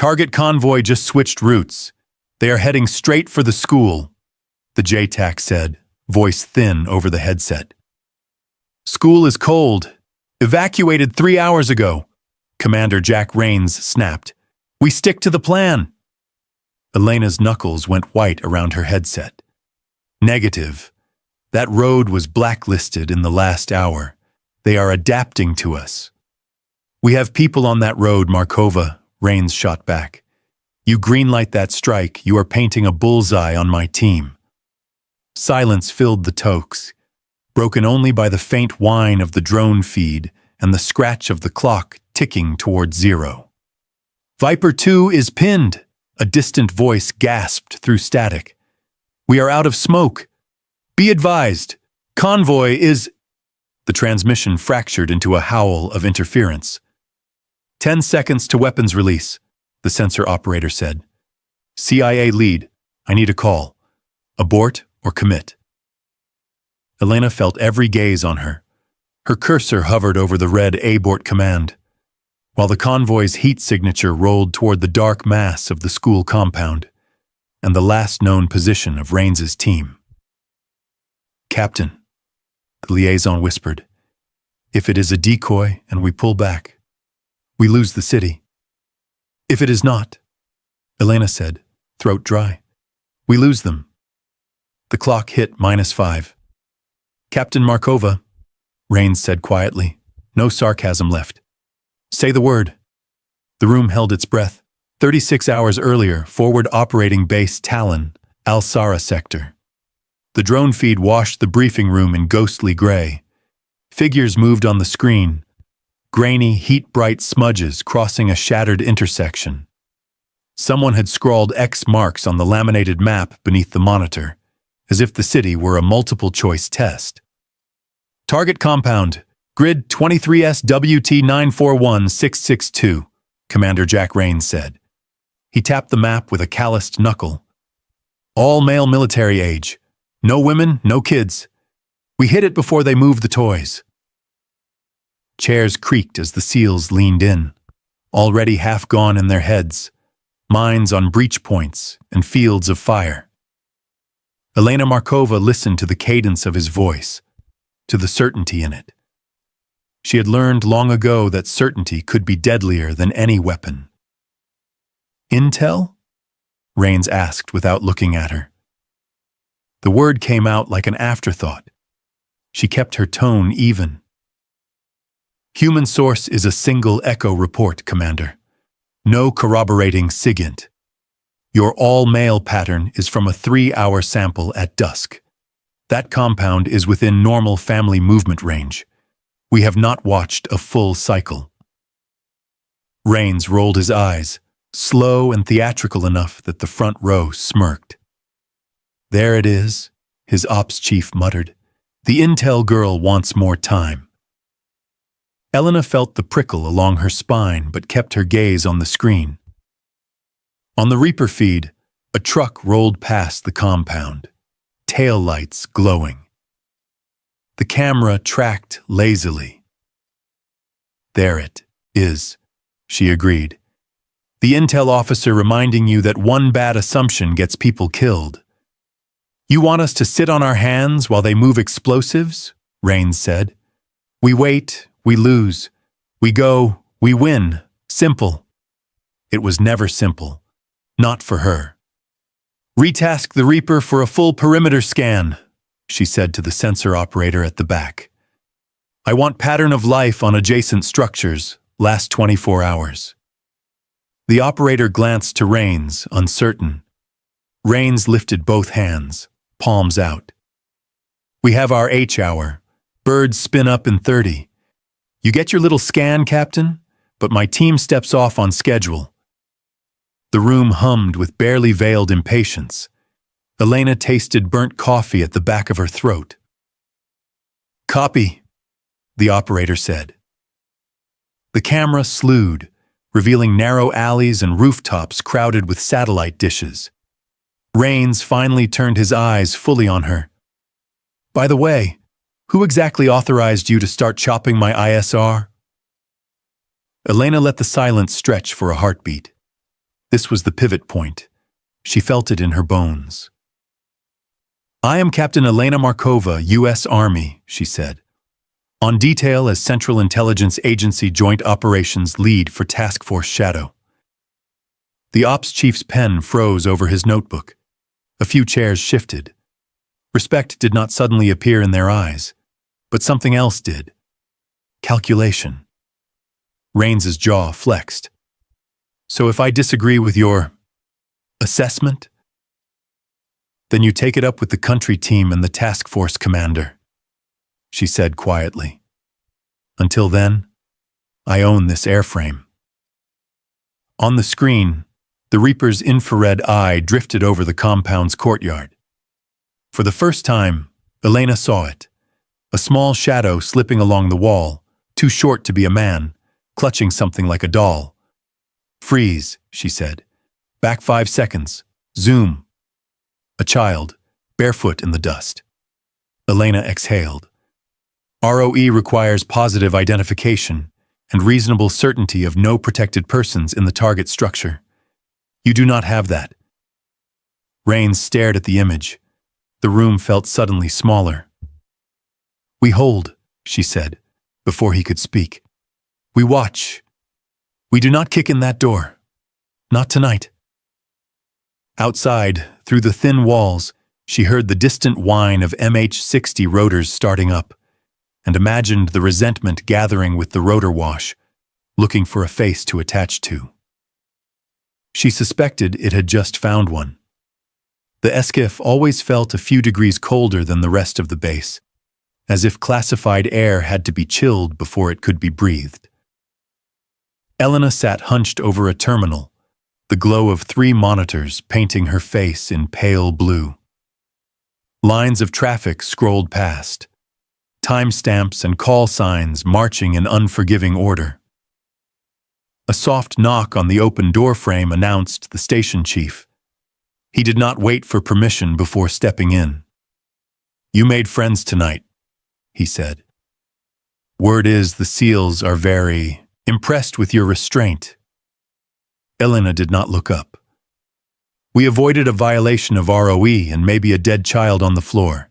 Target convoy just switched routes. They are heading straight for the school, the JTAC said, voice thin over the headset. School is cold. Evacuated 3 hours ago, Commander Jack Rains snapped. We stick to the plan. Elena's knuckles went white around her headset. Negative. That road was blacklisted in the last hour. They are adapting to us. We have people on that road, Markova, Rains shot back. You greenlight that strike, you are painting a bullseye on my team. Silence filled the tokes, broken only by the faint whine of the drone feed and the scratch of the clock ticking toward 0. Viper 2 is pinned, a distant voice gasped through static. We are out of smoke. Be advised, convoy is... The transmission fractured into a howl of interference. 10 seconds to weapons release, the sensor operator said. CIA lead, I need a call. Abort or commit. Elena felt every gaze on her. Her cursor hovered over the red abort command, while the convoy's heat signature rolled toward the dark mass of the school compound and the last known position of Rains's team. Captain, the liaison whispered, if it is a decoy and we pull back, we lose the city. If it is not, Elena said, throat dry, we lose them. The clock hit -5. Captain Markova, Rains said quietly, no sarcasm left. Say the word. The room held its breath. 36 hours earlier, forward operating base Talon, Al-Sara sector. The drone feed washed the briefing room in ghostly gray. Figures moved on the screen, grainy, heat-bright smudges crossing a shattered intersection. Someone had scrawled X marks on the laminated map beneath the monitor, as if the city were a multiple-choice test. Target compound, grid 23SWT941662, Commander Jack Rains said. He tapped the map with a calloused knuckle. All male military age. No women, no kids. We hit it before they moved the toys. Chairs creaked as the SEALs leaned in, already half gone in their heads, minds on breach points and fields of fire. Elena Markova listened to the cadence of his voice, to the certainty in it. She had learned long ago that certainty could be deadlier than any weapon. Intel? Rains asked without looking at her. The word came out like an afterthought. She kept her tone even. Human source is a single echo report, Commander. No corroborating SIGINT. Your all-male pattern is from a 3-hour sample at dusk. That compound is within normal family movement range. We have not watched a full cycle. Rains rolled his eyes, slow and theatrical enough that the front row smirked. There it is, his ops chief muttered. The intel girl wants more time. Elena felt the prickle along her spine but kept her gaze on the screen. On the Reaper feed, a truck rolled past the compound, tail lights glowing. The camera tracked lazily. There it is, she agreed. The intel officer reminding you that one bad assumption gets people killed. You want us to sit on our hands while they move explosives? Rains said. We wait, we lose. We go, we win. Simple. It was never simple. Not for her. Retask the Reaper for a full perimeter scan, she said to the sensor operator at the back. I want pattern of life on adjacent structures, last 24 hours. The operator glanced to Rains, uncertain. Rains lifted both hands, palms out. We have our H hour. Birds spin up in 30. You get your little scan, Captain, but my team steps off on schedule. The room hummed with barely veiled impatience. Elena tasted burnt coffee at the back of her throat. Copy, the operator said. The camera slewed, revealing narrow alleys and rooftops crowded with satellite dishes. Rains finally turned his eyes fully on her. By the way, who exactly authorized you to start chopping my ISR? Elena let the silence stretch for a heartbeat. This was the pivot point. She felt it in her bones. "I am Captain Elena Markova, U.S. Army," she said. "On detail as Central Intelligence Agency Joint Operations Lead for Task Force Shadow." The ops chief's pen froze over his notebook. A few chairs shifted. Respect did not suddenly appear in their eyes, but something else did. Calculation. Raines's jaw flexed. "So if I disagree with your assessment, then you take it up with the country team and the task force commander," she said quietly. "Until then, I own this airframe." On the screen, the Reaper's infrared eye drifted over the compound's courtyard. For the first time, Elena saw it. A small shadow slipping along the wall, too short to be a man, clutching something like a doll. "Freeze," she said. "Back 5 seconds. Zoom." A child, barefoot in the dust. Elena exhaled. ROE requires positive identification and reasonable certainty of no protected persons in the target structure. You do not have that. Raines stared at the image. The room felt suddenly smaller. "We hold," she said, before he could speak. "We watch. We do not kick in that door. Not tonight." Outside, through the thin walls, she heard the distant whine of MH-60 rotors starting up, and imagined the resentment gathering with the rotor wash, looking for a face to attach to. She suspected it had just found one. The Eskif always felt a few degrees colder than the rest of the base, as if classified air had to be chilled before it could be breathed. Elena sat hunched over a terminal, the glow of 3 monitors painting her face in pale blue. Lines of traffic scrolled past, timestamps and call signs marching in unforgiving order. A soft knock on the open door frame announced the station chief. He did not wait for permission before stepping in. "You made friends tonight," he said. "Word is the SEALs are very impressed with your restraint." Elena did not look up. "We avoided a violation of ROE and maybe a dead child on the floor.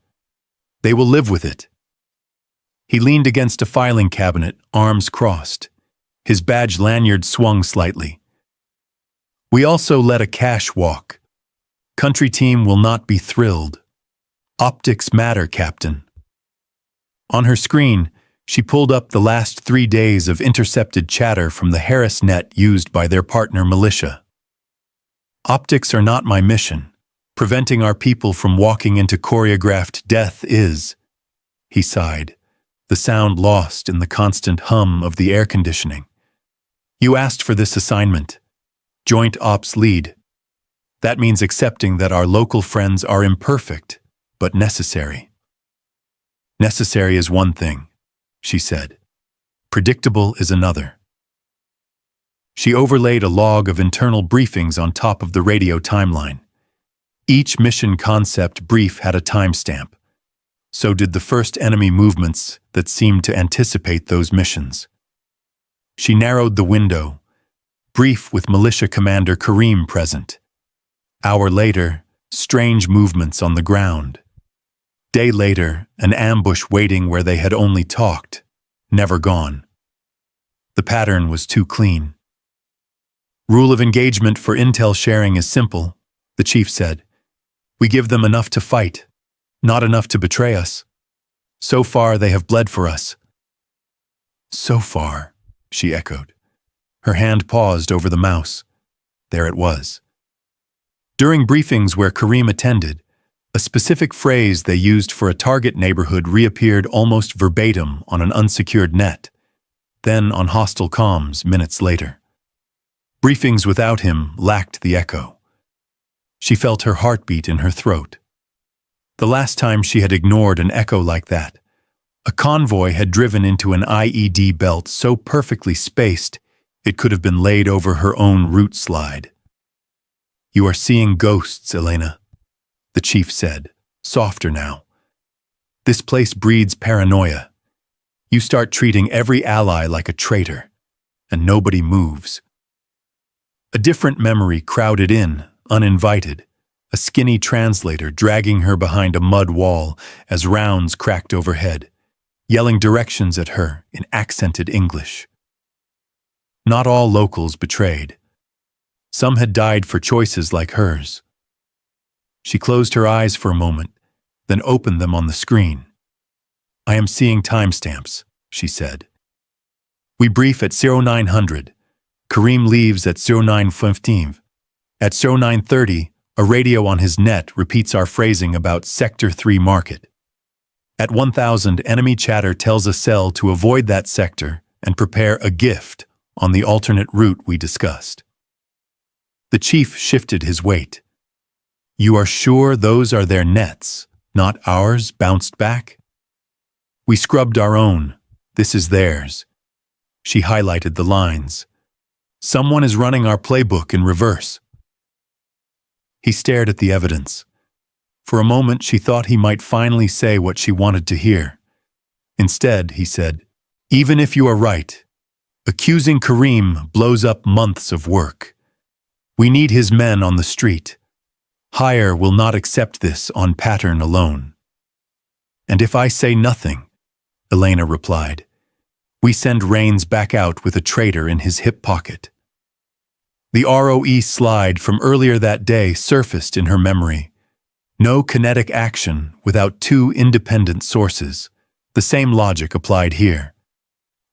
They will live with it." He leaned against a filing cabinet, arms crossed. His badge lanyard swung slightly. "We also let a cash walk. Country team will not be thrilled. Optics matter, Captain." On her screen, she pulled up the last 3 days of intercepted chatter from the Harris net used by their partner militia. "Optics are not my mission. Preventing our people from walking into choreographed death is," he sighed, the sound lost in the constant hum of the air conditioning. "You asked for this assignment. Joint Ops Lead. That means accepting that our local friends are imperfect, but necessary." "Necessary is one thing," she said. "Predictable is another." She overlaid a log of internal briefings on top of the radio timeline. Each mission concept brief had a timestamp. So did the first enemy movements that seemed to anticipate those missions. She narrowed the window, brief with militia commander Karim present. Hour later, strange movements on the ground. Day later, an ambush waiting where they had only talked, never gone. The pattern was too clean. "Rule of engagement for intel sharing is simple," the chief said. "We give them enough to fight, not enough to betray us. So far, they have bled for us." "So far," she echoed. Her hand paused over the mouse. There it was. During briefings where Karim attended, a specific phrase they used for a target neighborhood reappeared almost verbatim on an unsecured net, then on hostile comms minutes later. Briefings without him lacked the echo. She felt her heartbeat in her throat. The last time she had ignored an echo like that, a convoy had driven into an IED belt so perfectly spaced it could have been laid over her own route slide. "You are seeing ghosts, Elena," the chief said, softer now. "This place breeds paranoia. You start treating every ally like a traitor, and nobody moves." A different memory crowded in, uninvited, a skinny translator dragging her behind a mud wall as rounds cracked overhead, yelling directions at her in accented English. Not all locals betrayed. Some had died for choices like hers. She closed her eyes for a moment, then opened them on the screen. "I am seeing timestamps," she said. "We brief at 0900. Kareem leaves at 0915. At 0930, a radio on his net repeats our phrasing about Sector 3 market. At 1000, enemy chatter tells a cell to avoid that sector and prepare a gift on the alternate route we discussed." The chief shifted his weight. "You are sure those are their nets, not ours bounced back?" "We scrubbed our own. This is theirs." She highlighted the lines. "Someone is running our playbook in reverse." He stared at the evidence. For a moment, she thought he might finally say what she wanted to hear. Instead, he said, "Even if you are right, accusing Kareem blows up months of work. We need his men on the street. Hire will not accept this on pattern alone." "And if I say nothing," Elena replied, "we send Rains back out with a traitor in his hip pocket." The ROE slide from earlier that day surfaced in her memory. No kinetic action without two independent sources. The same logic applied here.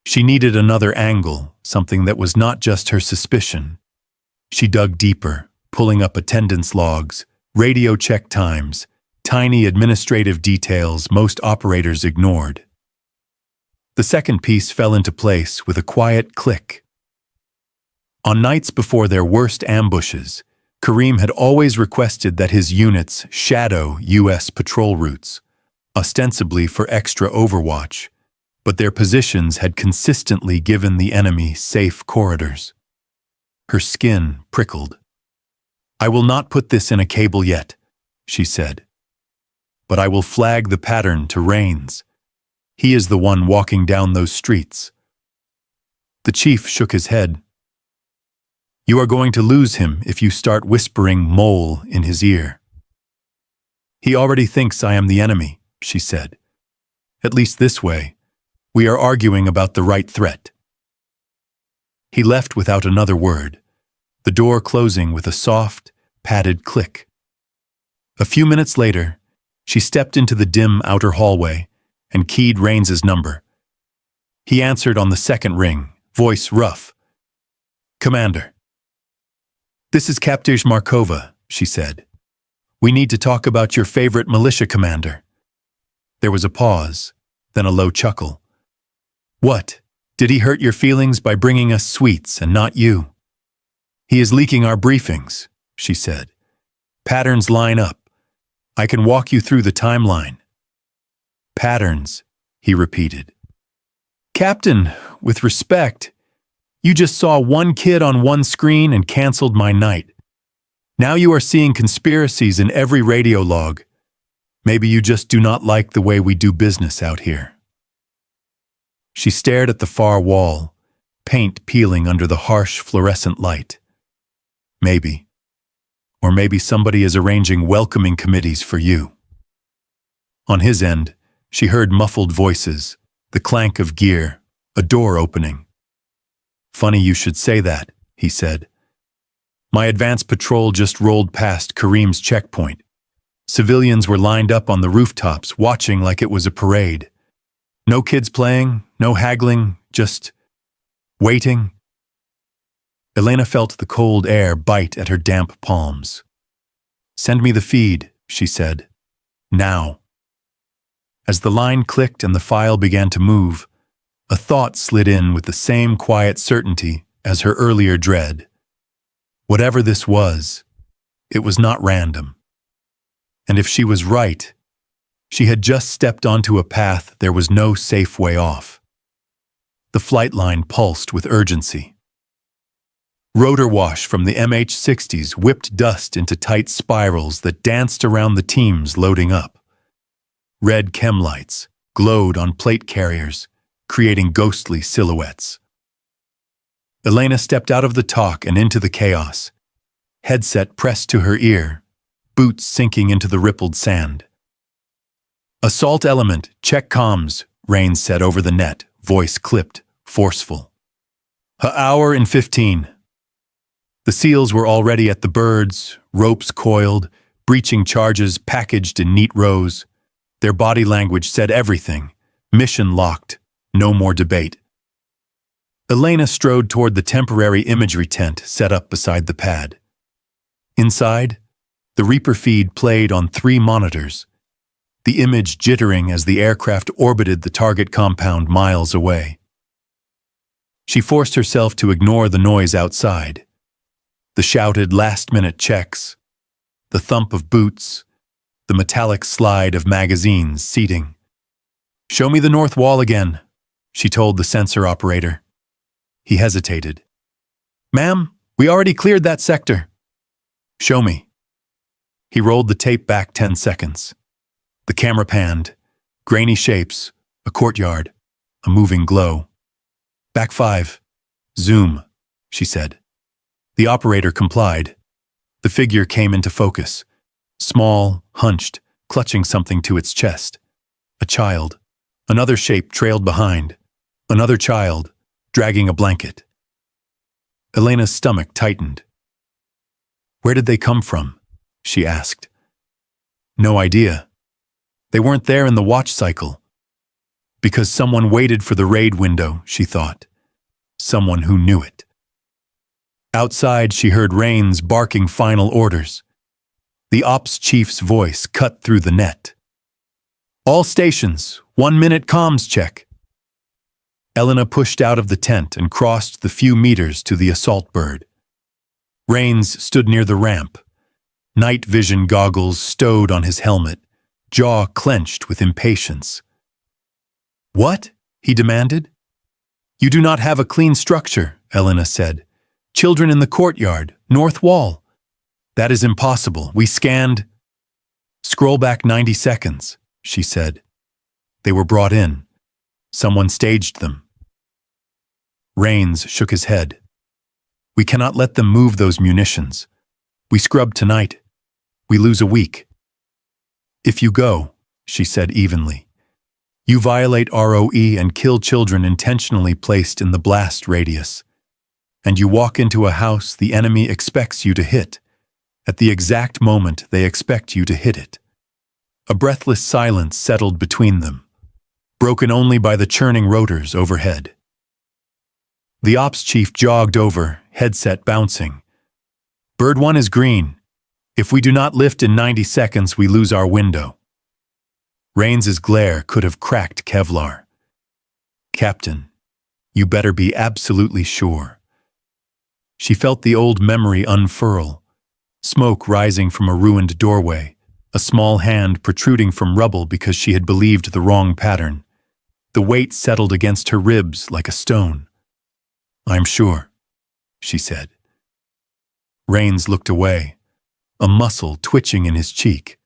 She needed another angle, something that was not just her suspicion. She dug deeper, pulling up attendance logs, radio check times, tiny administrative details most operators ignored. The second piece fell into place with a quiet click. On nights before their worst ambushes, Kareem had always requested that his units shadow U.S. patrol routes, ostensibly for extra overwatch, but their positions had consistently given the enemy safe corridors. Her skin prickled. "I will not put this in a cable yet," she said. "But I will flag the pattern to Rains. He is the one walking down those streets." The chief shook his head. "You are going to lose him if you start whispering mole in his ear." "He already thinks I am the enemy," she said. "At least this way, we are arguing about the right threat." He left without another word, the door closing with a soft, padded click. A few minutes later, she stepped into the dim outer hallway and keyed Rains's number. He answered on the second ring, voice rough. "Commander." "This is Captain Markova," she said. "We need to talk about your favorite militia commander." There was a pause, then a low chuckle. "What? Did he hurt your feelings by bringing us sweets and not you?" "He is leaking our briefings," she said. "Patterns line up. I can walk you through the timeline." "Patterns," he repeated. "Captain, with respect, you just saw one kid on one screen and canceled my night. Now you are seeing conspiracies in every radio log. Maybe you just do not like the way we do business out here." She stared at the far wall, paint peeling under the harsh fluorescent light. Maybe. Or maybe somebody is arranging welcoming committees for you. On his end, she heard muffled voices, the clank of gear, a door opening. "Funny you should say that," he said. "My advance patrol just rolled past Kareem's checkpoint. Civilians were lined up on the rooftops, watching like it was a parade. No kids playing, no haggling, just waiting." Elena felt the cold air bite at her damp palms. "Send me the feed," she said. "Now." As the line clicked and the file began to move, a thought slid in with the same quiet certainty as her earlier dread. Whatever this was, it was not random. And if she was right, she had just stepped onto a path there was no safe way off. The flight line pulsed with urgency. Rotor wash from the MH-60s whipped dust into tight spirals that danced around the teams loading up. Red chem lights glowed on plate carriers, creating ghostly silhouettes. Elena stepped out of the talk and into the chaos. Headset pressed to her ear, boots sinking into the rippled sand. "Assault element, check comms," Rains said over the net, voice clipped, forceful. "An hour and 15. The SEALs were already at the birds, ropes coiled, breaching charges packaged in neat rows. Their body language said everything. Mission locked. No more debate. Elena strode toward the temporary imagery tent set up beside the pad. Inside, the Reaper feed played on 3 monitors, the image jittering as the aircraft orbited the target compound miles away. She forced herself to ignore the noise outside, the shouted last-minute checks, the thump of boots, the metallic slide of magazines seating. "Show me the north wall again," she told the sensor operator. He hesitated. "Ma'am, we already cleared that sector." "Show me." He rolled the tape back 10 seconds. The camera panned. Grainy shapes, a courtyard, a moving glow. "Back 5. Zoom," she said. The operator complied. The figure came into focus. Small, hunched, clutching something to its chest. A child. Another shape trailed behind. Another child, dragging a blanket. Elena's stomach tightened. "Where did they come from?" she asked. "No idea. They weren't there in the watch cycle. Because someone waited for the raid window," she thought. Someone who knew it. Outside, she heard Rains barking final orders. The ops chief's voice cut through the net. "All stations, 1-minute comms check." Elena pushed out of the tent and crossed the few meters to the assault bird. Rains stood near the ramp, night vision goggles stowed on his helmet, jaw clenched with impatience. "What?" he demanded. "You do not have a clean structure," Elena said. "Children in the courtyard, north wall." "That is impossible. We scanned." "Scroll back 90 seconds, she said. "They were brought in. Someone staged them." Rains shook his head. "We cannot let them move those munitions. We scrub tonight. We lose a week." "If you go," she said evenly, "you violate ROE and kill children intentionally placed in the blast radius. And you walk into a house the enemy expects you to hit, at the exact moment they expect you to hit it." A breathless silence settled between them, broken only by the churning rotors overhead. The ops chief jogged over, headset bouncing. "Bird 1 is green. If we do not lift in 90 seconds, we lose our window." Rains's glare could have cracked Kevlar. "Captain, you better be absolutely sure." She felt the old memory unfurl, smoke rising from a ruined doorway, a small hand protruding from rubble because she had believed the wrong pattern. The weight settled against her ribs like a stone. "I'm sure," she said. Rains looked away, a muscle twitching in his cheek.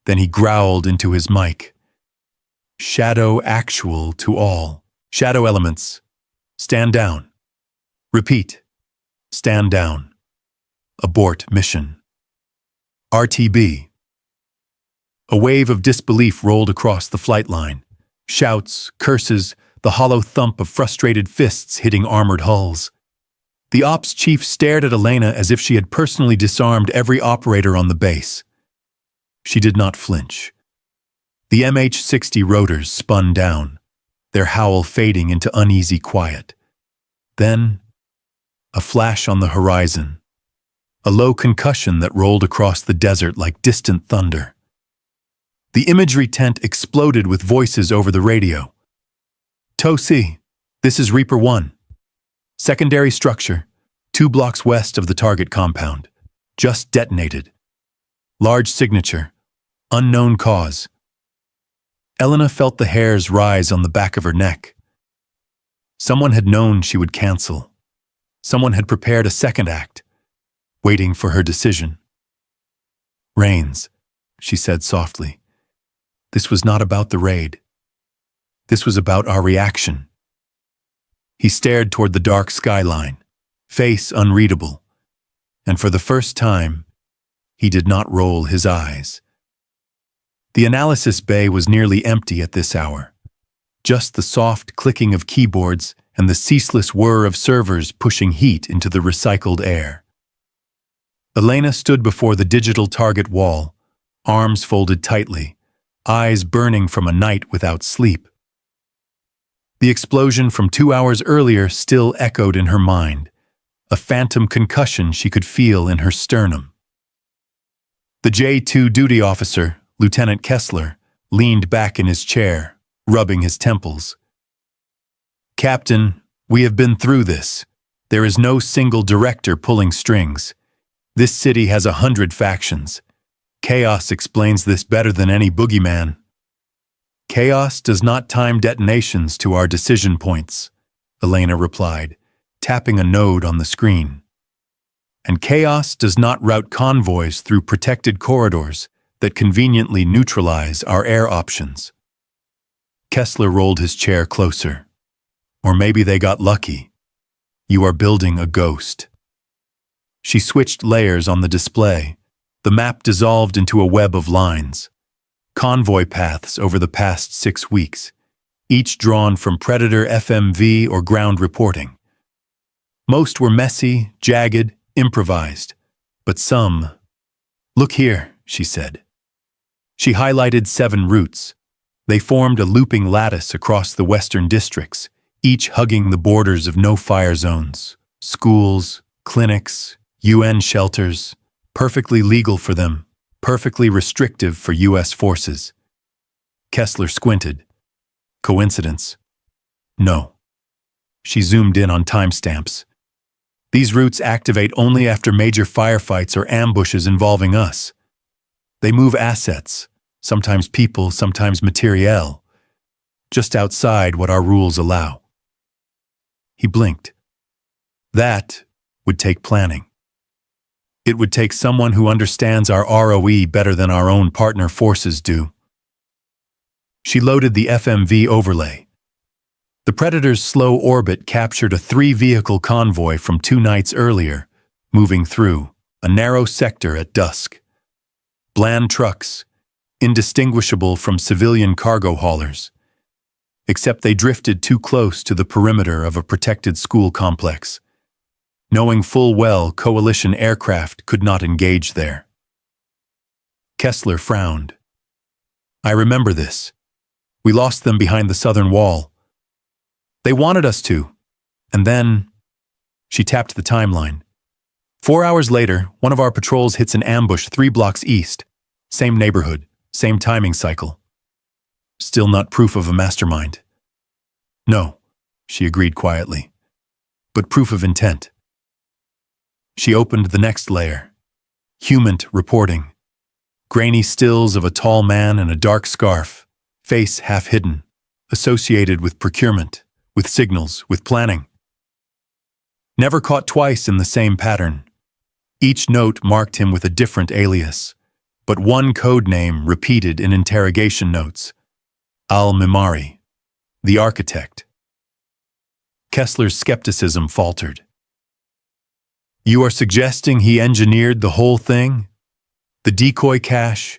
Then he growled into his mic. "Shadow actual to all. Shadow elements. Stand down. Repeat. Stand down. Abort mission. RTB." A wave of disbelief rolled across the flight line. Shouts, curses, the hollow thump of frustrated fists hitting armored hulls. The ops chief stared at Elena as if she had personally disarmed every operator on the base. She did not flinch. The MH-60 rotors spun down, their howl fading into uneasy quiet. Then, a flash on the horizon, a low concussion that rolled across the desert like distant thunder. The imagery tent exploded with voices over the radio. "Tosi, this is Reaper 1. Secondary structure, 2 blocks west of the target compound. Just detonated. Large signature, unknown cause." Elena felt the hairs rise on the back of her neck. Someone had known she would cancel. Someone had prepared a second act, waiting for her decision. "Rains," she said softly. "This was not about the raid. This was about our reaction." He stared toward the dark skyline, face unreadable, and for the first time, he did not roll his eyes. The analysis bay was nearly empty at this hour. Just the soft clicking of keyboards and the ceaseless whir of servers pushing heat into the recycled air. Elena stood before the digital target wall, arms folded tightly, eyes burning from a night without sleep. The explosion from 2 hours earlier still echoed in her mind, a phantom concussion she could feel in her sternum. The J2 duty officer, Lieutenant Kessler, leaned back in his chair, rubbing his temples. "Captain, we have been through this. There is no single director pulling strings. This city has 100 factions. Chaos explains this better than any boogeyman. Chaos does not time detonations to our decision points," Elena replied, tapping a node on the screen. "And chaos does not route convoys through protected corridors that conveniently neutralize our air options." Kessler rolled his chair closer. "Or maybe they got lucky. You are building a ghost." She switched layers on the display. The map dissolved into a web of lines. Convoy paths over the past 6 weeks, each drawn from Predator FMV or ground reporting. Most were messy, jagged, improvised, but some— "Look here," she said. She highlighted 7 routes. They formed a looping lattice across the western districts, each hugging the borders of no-fire zones, schools, clinics, UN shelters, perfectly legal for them, perfectly restrictive for US forces. Kessler squinted. Coincidence? No. She zoomed in on timestamps. These routes activate only after major firefights or ambushes involving us. They move assets, sometimes people, sometimes materiel, just outside what our rules allow. He blinked. That would take planning. It would take someone who understands our ROE better than our own partner forces do. She loaded the FMV overlay. The Predator's slow orbit captured a 3-vehicle convoy from 2 nights earlier, moving through a narrow sector at dusk. Bland trucks, indistinguishable from civilian cargo haulers, except they drifted too close to the perimeter of a protected school complex, knowing full well coalition aircraft could not engage there. Kessler frowned. "I remember this. We lost them behind the southern wall. They wanted us to. And then—" She tapped the timeline. 4 hours later, one of our patrols hits an ambush 3 blocks east. Same neighborhood, same timing cycle. Still not proof of a mastermind. "No," she agreed quietly, "but proof of intent." She opened the next layer. Humant reporting. Grainy stills of a tall man in a dark scarf, face half hidden, associated with procurement, with signals, with planning. Never caught twice in the same pattern. Each note marked him with a different alias, but one code name repeated in interrogation notes. Al-Mimari, the architect. Kessler's skepticism faltered. "You are suggesting he engineered the whole thing? The decoy cache?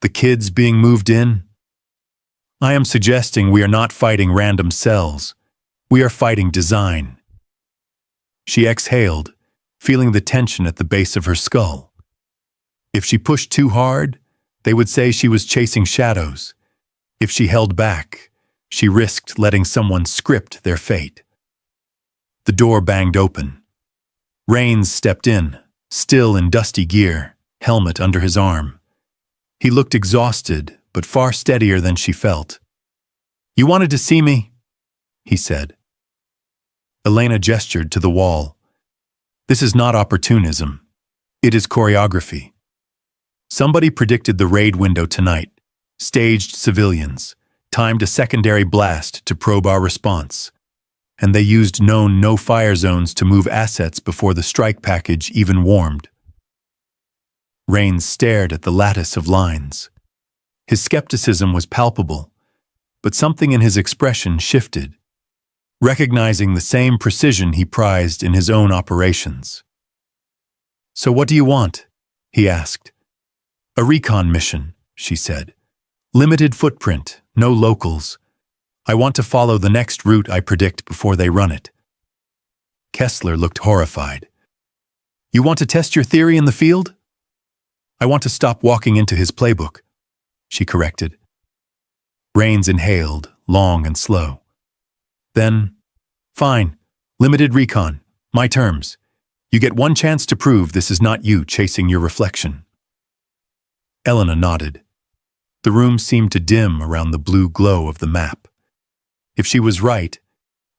The kids being moved in? I am suggesting we are not fighting random cells. We are fighting design." She exhaled, feeling the tension at the base of her skull. If she pushed too hard, they would say she was chasing shadows. If she held back, she risked letting someone script their fate. The door banged open. Rains stepped in, still in dusty gear, helmet under his arm. He looked exhausted, but far steadier than she felt. "You wanted to see me?" he said. Elena gestured to the wall. "This is not opportunism. It is choreography. Somebody predicted the raid window tonight, staged civilians, timed a secondary blast to probe our response, and they used known no-fire zones to move assets before the strike package even warmed." Rains stared at the lattice of lines. His skepticism was palpable, but something in his expression shifted. recognizing the same precision he prized in his own operations. "So what do you want?" he asked. "A recon mission," she said. "Limited footprint, no locals. I want to follow the next route I predict before they run it." Kessler looked horrified. "You want to test your theory in the field?" "I want to stop walking into his playbook," she corrected. Rains inhaled, long and slow. Then, "Fine, limited recon, my terms. You get one chance to prove this is not you chasing your reflection." Elena nodded. The room seemed to dim around the blue glow of the map. If she was right,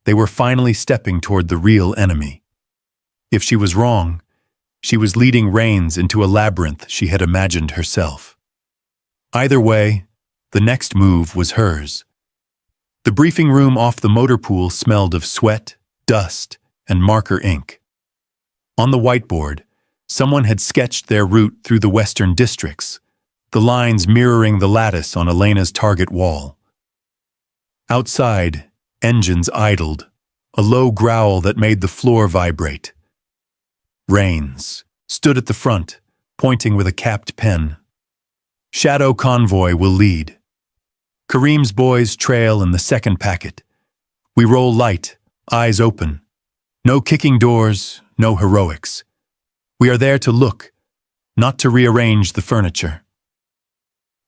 they were finally stepping toward the real enemy. If she was wrong, she was leading Rains into a labyrinth she had imagined herself. Either way, the next move was hers. The briefing room off the motor pool smelled of sweat, dust, and marker ink. On the whiteboard, someone had sketched their route through the western districts, the lines mirroring the lattice on Elena's target wall. Outside, engines idled, a low growl that made the floor vibrate. Rains stood at the front, pointing with a capped pen. "Shadow convoy will lead. Kareem's boys trail in the second packet. We roll light, eyes open. No kicking doors, no heroics. We are there to look, not to rearrange the furniture."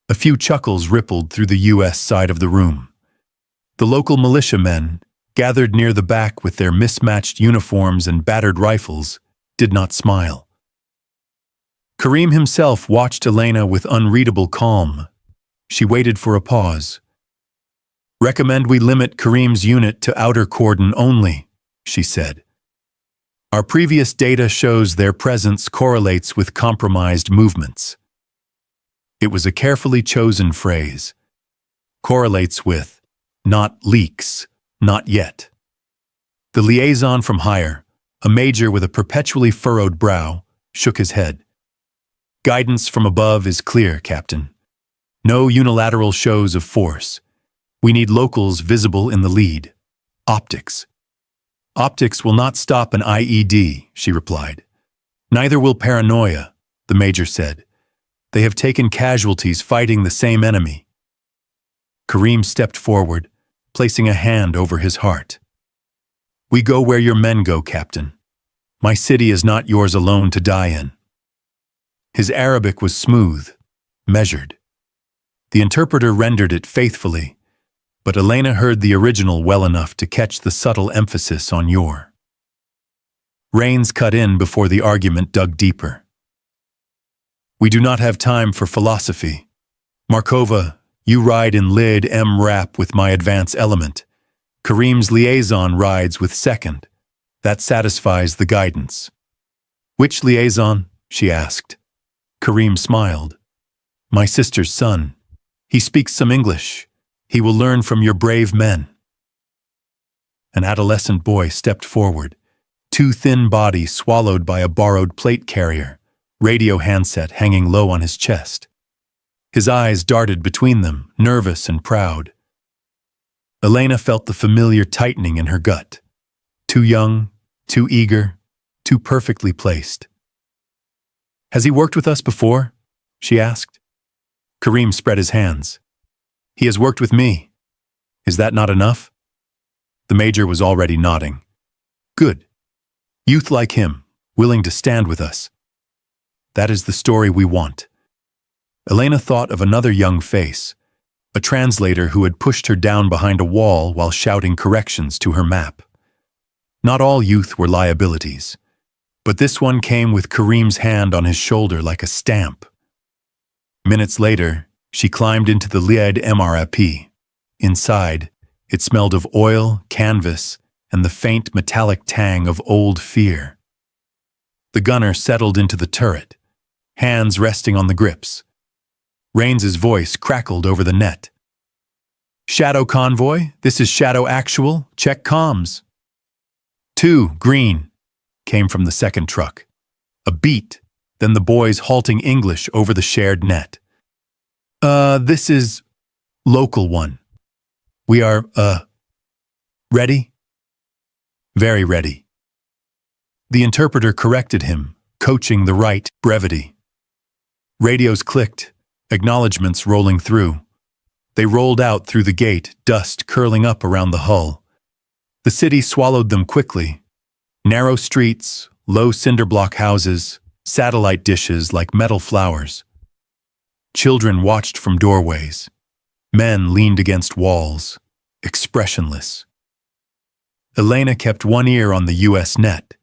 A few chuckles rippled through the U.S. side of the room. The local militiamen, gathered near the back with their mismatched uniforms and battered rifles, did not smile. Kareem himself watched Elena with unreadable calm. She waited for a pause. "Recommend we limit Kareem's unit to outer cordon only," she said. "Our previous data shows their presence correlates with compromised movements." It was a carefully chosen phrase. Correlates with, not leaks, not yet. The liaison from higher, a major with a perpetually furrowed brow, shook his head. "Guidance from above is clear, Captain. No unilateral shows of force. We need locals visible in the lead. Optics." "Optics will not stop an IED," she replied. "Neither will paranoia," the major said. "They have taken casualties fighting the same enemy." Kareem stepped forward, placing a hand over his heart. "We go where your men go, Captain. My city is not yours alone to die in." His Arabic was smooth, measured. The interpreter rendered it faithfully, but Elena heard the original well enough to catch the subtle emphasis on your. Rains cut in before the argument dug deeper. "We do not have time for philosophy. Markova, you ride in lid M wrap with my advance element. Kareem's liaison rides with second. That satisfies the guidance." "Which liaison?" she asked. Kareem smiled. "My sister's son. He speaks some English. He will learn from your brave men." An adolescent boy stepped forward, two thin bodies swallowed by a borrowed plate carrier, radio handset hanging low on his chest. His eyes darted between them, nervous and proud. Elena felt the familiar tightening in her gut. Too young, too eager, too perfectly placed. "Has he worked with us before?" she asked. Kareem spread his hands. "He has worked with me. Is that not enough?" The major was already nodding. "Good. Youth like him, willing to stand with us. That is the story we want." Elena thought of another young face, a translator who had pushed her down behind a wall while shouting corrections to her map. Not all youth were liabilities, but this one came with Kareem's hand on his shoulder like a stamp. Minutes later, she climbed into the Lied MRAP. Inside, it smelled of oil, canvas, and the faint metallic tang of old fear. The gunner settled into the turret, hands resting on the grips. Rains's voice crackled over the net. "Shadow convoy, this is Shadow Actual, check comms." "2, green," came from the second truck. A beat, then the boys halting English over the shared net. This is local 1. We are, ready?" Very ready. The interpreter corrected him, coaching the right brevity. Radios clicked, acknowledgments rolling through. They rolled out through the gate, dust curling up around the hull. The city swallowed them quickly. Narrow streets, low cinder-block houses, satellite dishes like metal flowers. Children watched from doorways. Men leaned against walls, expressionless. Elena kept one ear on the U.S. net,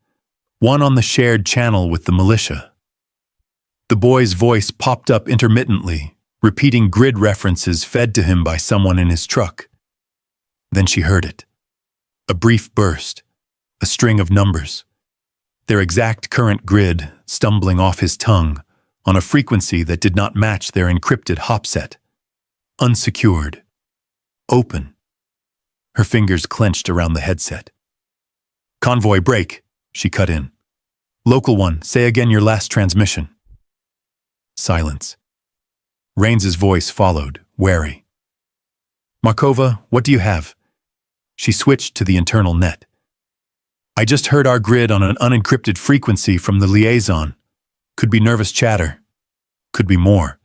one on the shared channel with the militia. The boy's voice popped up intermittently, repeating grid references fed to him by someone in his truck. Then she heard it. A brief burst, a string of numbers. Their exact current grid stumbling off his tongue on a frequency that did not match their encrypted hopset. Unsecured. Open. Her fingers clenched around the headset. Convoy break, she cut in. Local one, say again your last transmission. Silence. Raines's voice followed, wary. Markova, what do you have? She switched to the internal net. I just heard our grid on an unencrypted frequency from the liaison. Could be nervous chatter. Could be more.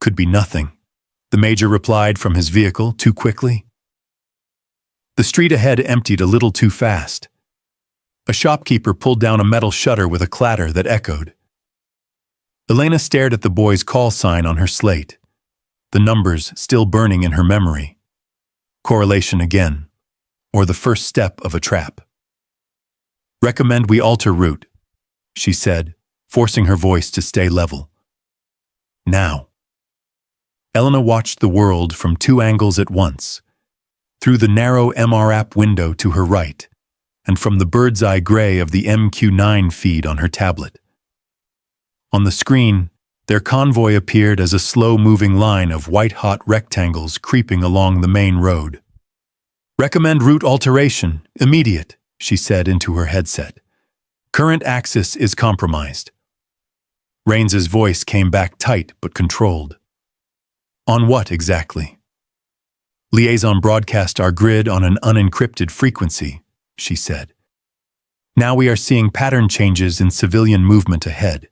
Could be nothing, the major replied from his vehicle too quickly. The street ahead emptied a little too fast. A shopkeeper pulled down a metal shutter with a clatter that echoed. Elena stared at the boy's call sign on her slate, the numbers still burning in her memory. Correlation again, or the first step of a trap. Recommend we alter route, she said, forcing her voice to stay level. Now. Elena watched the world from two angles at once, through the narrow MR app window to her right, and from the bird's eye gray of the MQ9 feed on her tablet. On the screen, their convoy appeared as a slow-moving line of white-hot rectangles creeping along the main road. Recommend route alteration, immediate, she said into her headset. Current axis is compromised. Raines's voice came back tight but controlled. On what exactly? Liaison broadcast our grid on an unencrypted frequency, she said. Now we are seeing pattern changes in civilian movement ahead.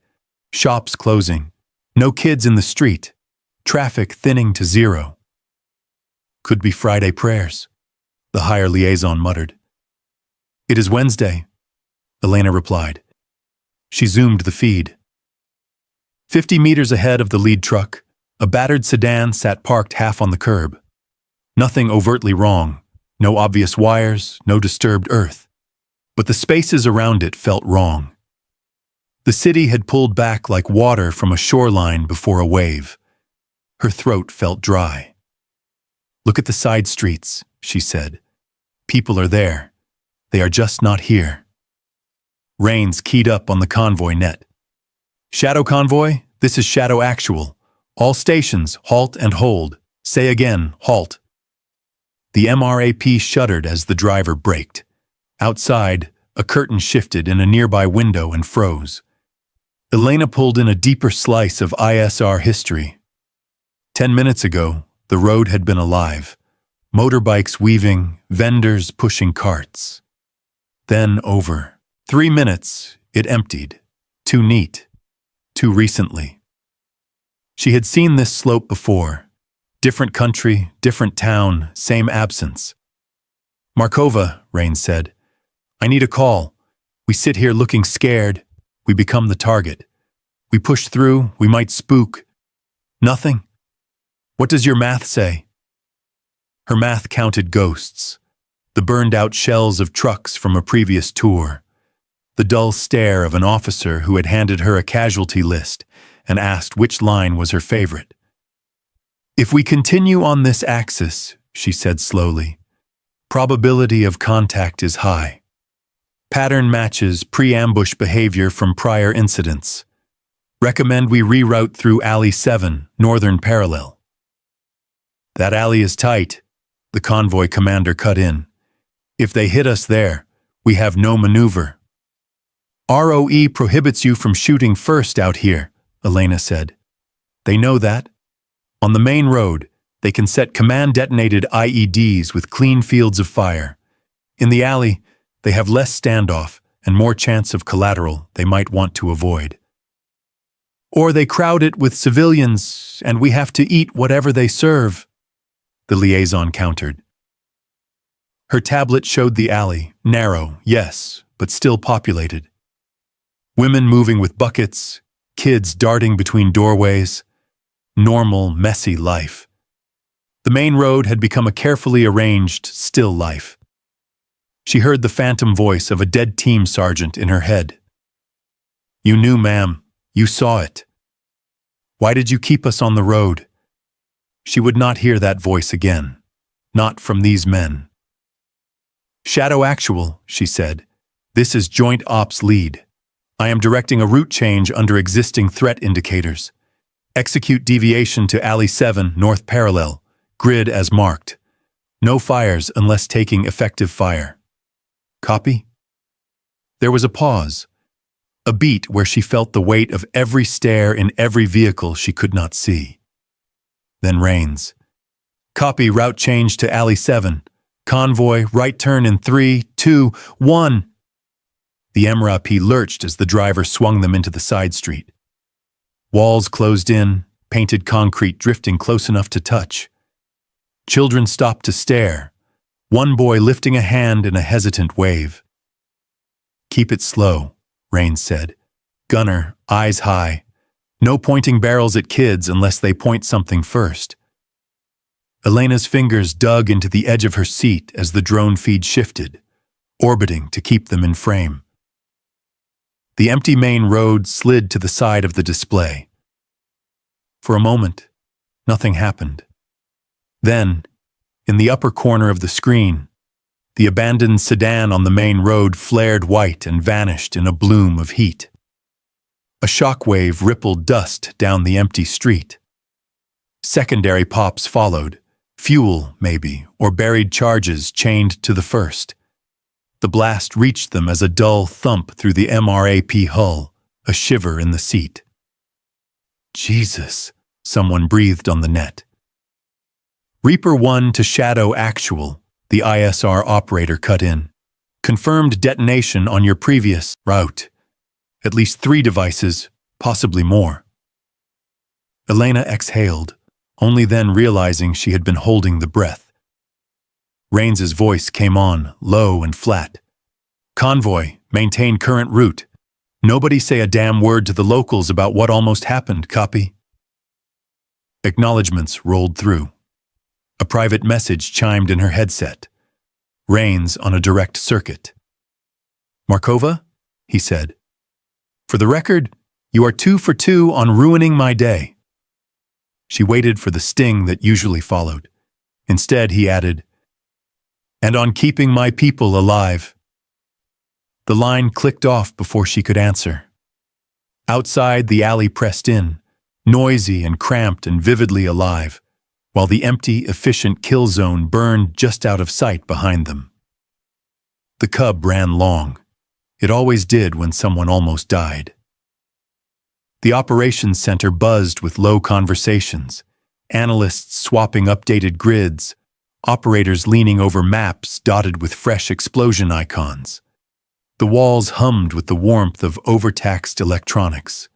Shops closing. No kids in the street. Traffic thinning to zero. Could be Friday prayers, the higher liaison muttered. It is Wednesday, Elena replied. She zoomed the feed. 50 meters ahead of the lead truck, a battered sedan sat parked half on the curb. Nothing overtly wrong, no obvious wires, no disturbed earth. But the spaces around it felt wrong. The city had pulled back like water from a shoreline before a wave. Her throat felt dry. Look at the side streets, she said. People are there. They are just not here. Raines keyed up on the convoy net. Shadow convoy, this is Shadow Actual. All stations, halt and hold. Say again, halt. The MRAP shuddered as the driver braked. Outside, a curtain shifted in a nearby window and froze. Elena pulled in a deeper slice of ISR history. 10 minutes ago, the road had been alive. Motorbikes weaving, vendors pushing carts. Then over 3 minutes, it emptied. Too neat. Too recently. She had seen this slope before. Different country, different town, same absence. Markova, Raines said. I need a call. We sit here looking scared. We become the target. We push through, we might spook. Nothing? What does your math say? Her math counted ghosts. The burned-out shells of trucks from a previous tour. The dull stare of an officer who had handed her a casualty list and asked which line was her favorite. If we continue on this axis, she said slowly, probability of contact is high. Pattern matches pre-ambush behavior from prior incidents. Recommend we reroute through Alley 7, northern parallel. That alley is tight, the convoy commander cut in. If they hit us there, we have no maneuver. ROE prohibits you from shooting first out here, Elena said. They know that. On the main road, they can set command-detonated IEDs with clean fields of fire. In the alley, They have less standoff and more chance of collateral they might want to avoid. Or they crowd it with civilians, and we have to eat whatever they serve, the liaison countered. Her tablet showed the alley, narrow, yes, but still populated. Women moving with buckets, kids darting between doorways. Normal, messy life. The main road had become a carefully arranged, still life. She heard the phantom voice of a dead team sergeant in her head. "You knew, ma'am. You saw it. Why did you keep us on the road?" She would not hear that voice again. Not from these men. "Shadow Actual," she said. "This is Joint Ops Lead. I am directing a route change under existing threat indicators. Execute deviation to Alley 7, North Parallel. Grid as marked. No fires unless taking effective fire. Copy?" There was a pause. A beat where she felt the weight of every stare in every vehicle she could not see. Then Rains. "Copy, route change to Alley 7. Convoy, right turn in 3, 2, 1. The MRAP lurched as the driver swung them into the side street. Walls closed in, painted concrete drifting close enough to touch. Children stopped to stare, one boy lifting a hand in a hesitant wave. "Keep it slow," Rains said. "Gunner, eyes high. No pointing barrels at kids unless they point something first." Elena's fingers dug into the edge of her seat as the drone feed shifted, orbiting to keep them in frame. The empty main road slid to the side of the display. For a moment, nothing happened. Then, in the upper corner of the screen, the abandoned sedan on the main road flared white and vanished in a bloom of heat. A shockwave rippled dust down the empty street. Secondary pops followed, fuel, maybe, or buried charges chained to the first. The blast reached them as a dull thump through the MRAP hull, a shiver in the seat. "Jesus," someone breathed on the net. "Reaper 1 to Shadow Actual," the ISR operator cut in. "Confirmed detonation on your previous route. At least 3 devices, possibly more." Elena exhaled, only then realizing she had been holding the breath. Rains's voice came on, low and flat. "Convoy, maintain current route. Nobody say a damn word to the locals about what almost happened, copy?" Acknowledgements rolled through. A private message chimed in her headset. Rains on a direct circuit. "Markova?" he said. "For the record, you are 2 for 2 on ruining my day." She waited for the sting that usually followed. Instead, he added, "And on keeping my people alive." The line clicked off before she could answer. Outside, the alley pressed in, noisy and cramped and vividly alive, while the empty, efficient kill zone burned just out of sight behind them. The cub ran long. It always did when someone almost died. The operations center buzzed with low conversations, analysts swapping updated grids, operators leaning over maps dotted with fresh explosion icons. The walls hummed with the warmth of overtaxed electronics.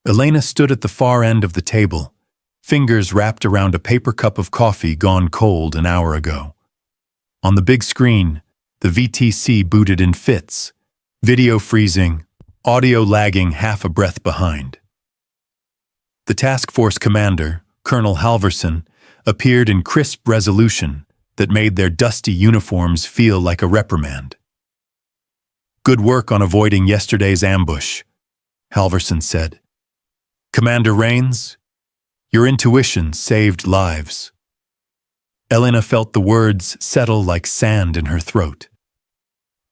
Elena stood at the far end of the table, fingers wrapped around a paper cup of coffee gone cold an hour ago. On the big screen, the VTC booted in fits, video freezing, audio lagging half a breath behind. The task force commander, Colonel Halverson, appeared in crisp resolution that made their dusty uniforms feel like a reprimand. "Good work on avoiding yesterday's ambush," Halverson said. "Commander Rains, your intuition saved lives." Elena felt the words settle like sand in her throat.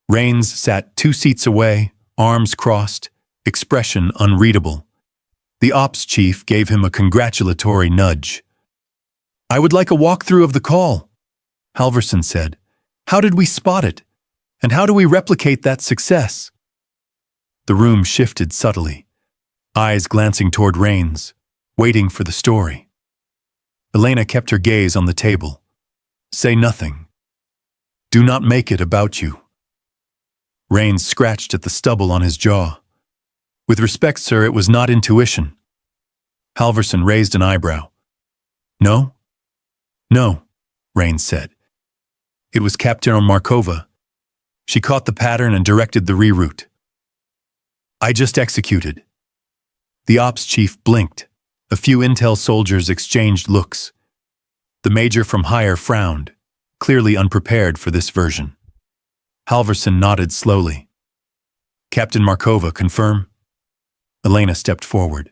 Rains sat 2 seats away, arms crossed, expression unreadable. The ops chief gave him a congratulatory nudge. "I would like a walkthrough of the call," Halverson said. "How did we spot it? And how do we replicate that success?" The room shifted subtly, eyes glancing toward Rains, waiting for the story. Elena kept her gaze on the table. "Say nothing. Do not make it about you." Rains scratched at the stubble on his jaw. With respect, sir, it was not intuition. Halverson raised an eyebrow. No? No, Rains said. It was Captain Markova. She caught the pattern and directed the reroute. I just executed. The ops chief blinked. A few intel soldiers exchanged looks. The major from higher frowned, clearly unprepared for this version. Halverson nodded slowly. Captain Markova, confirm? Elena stepped forward.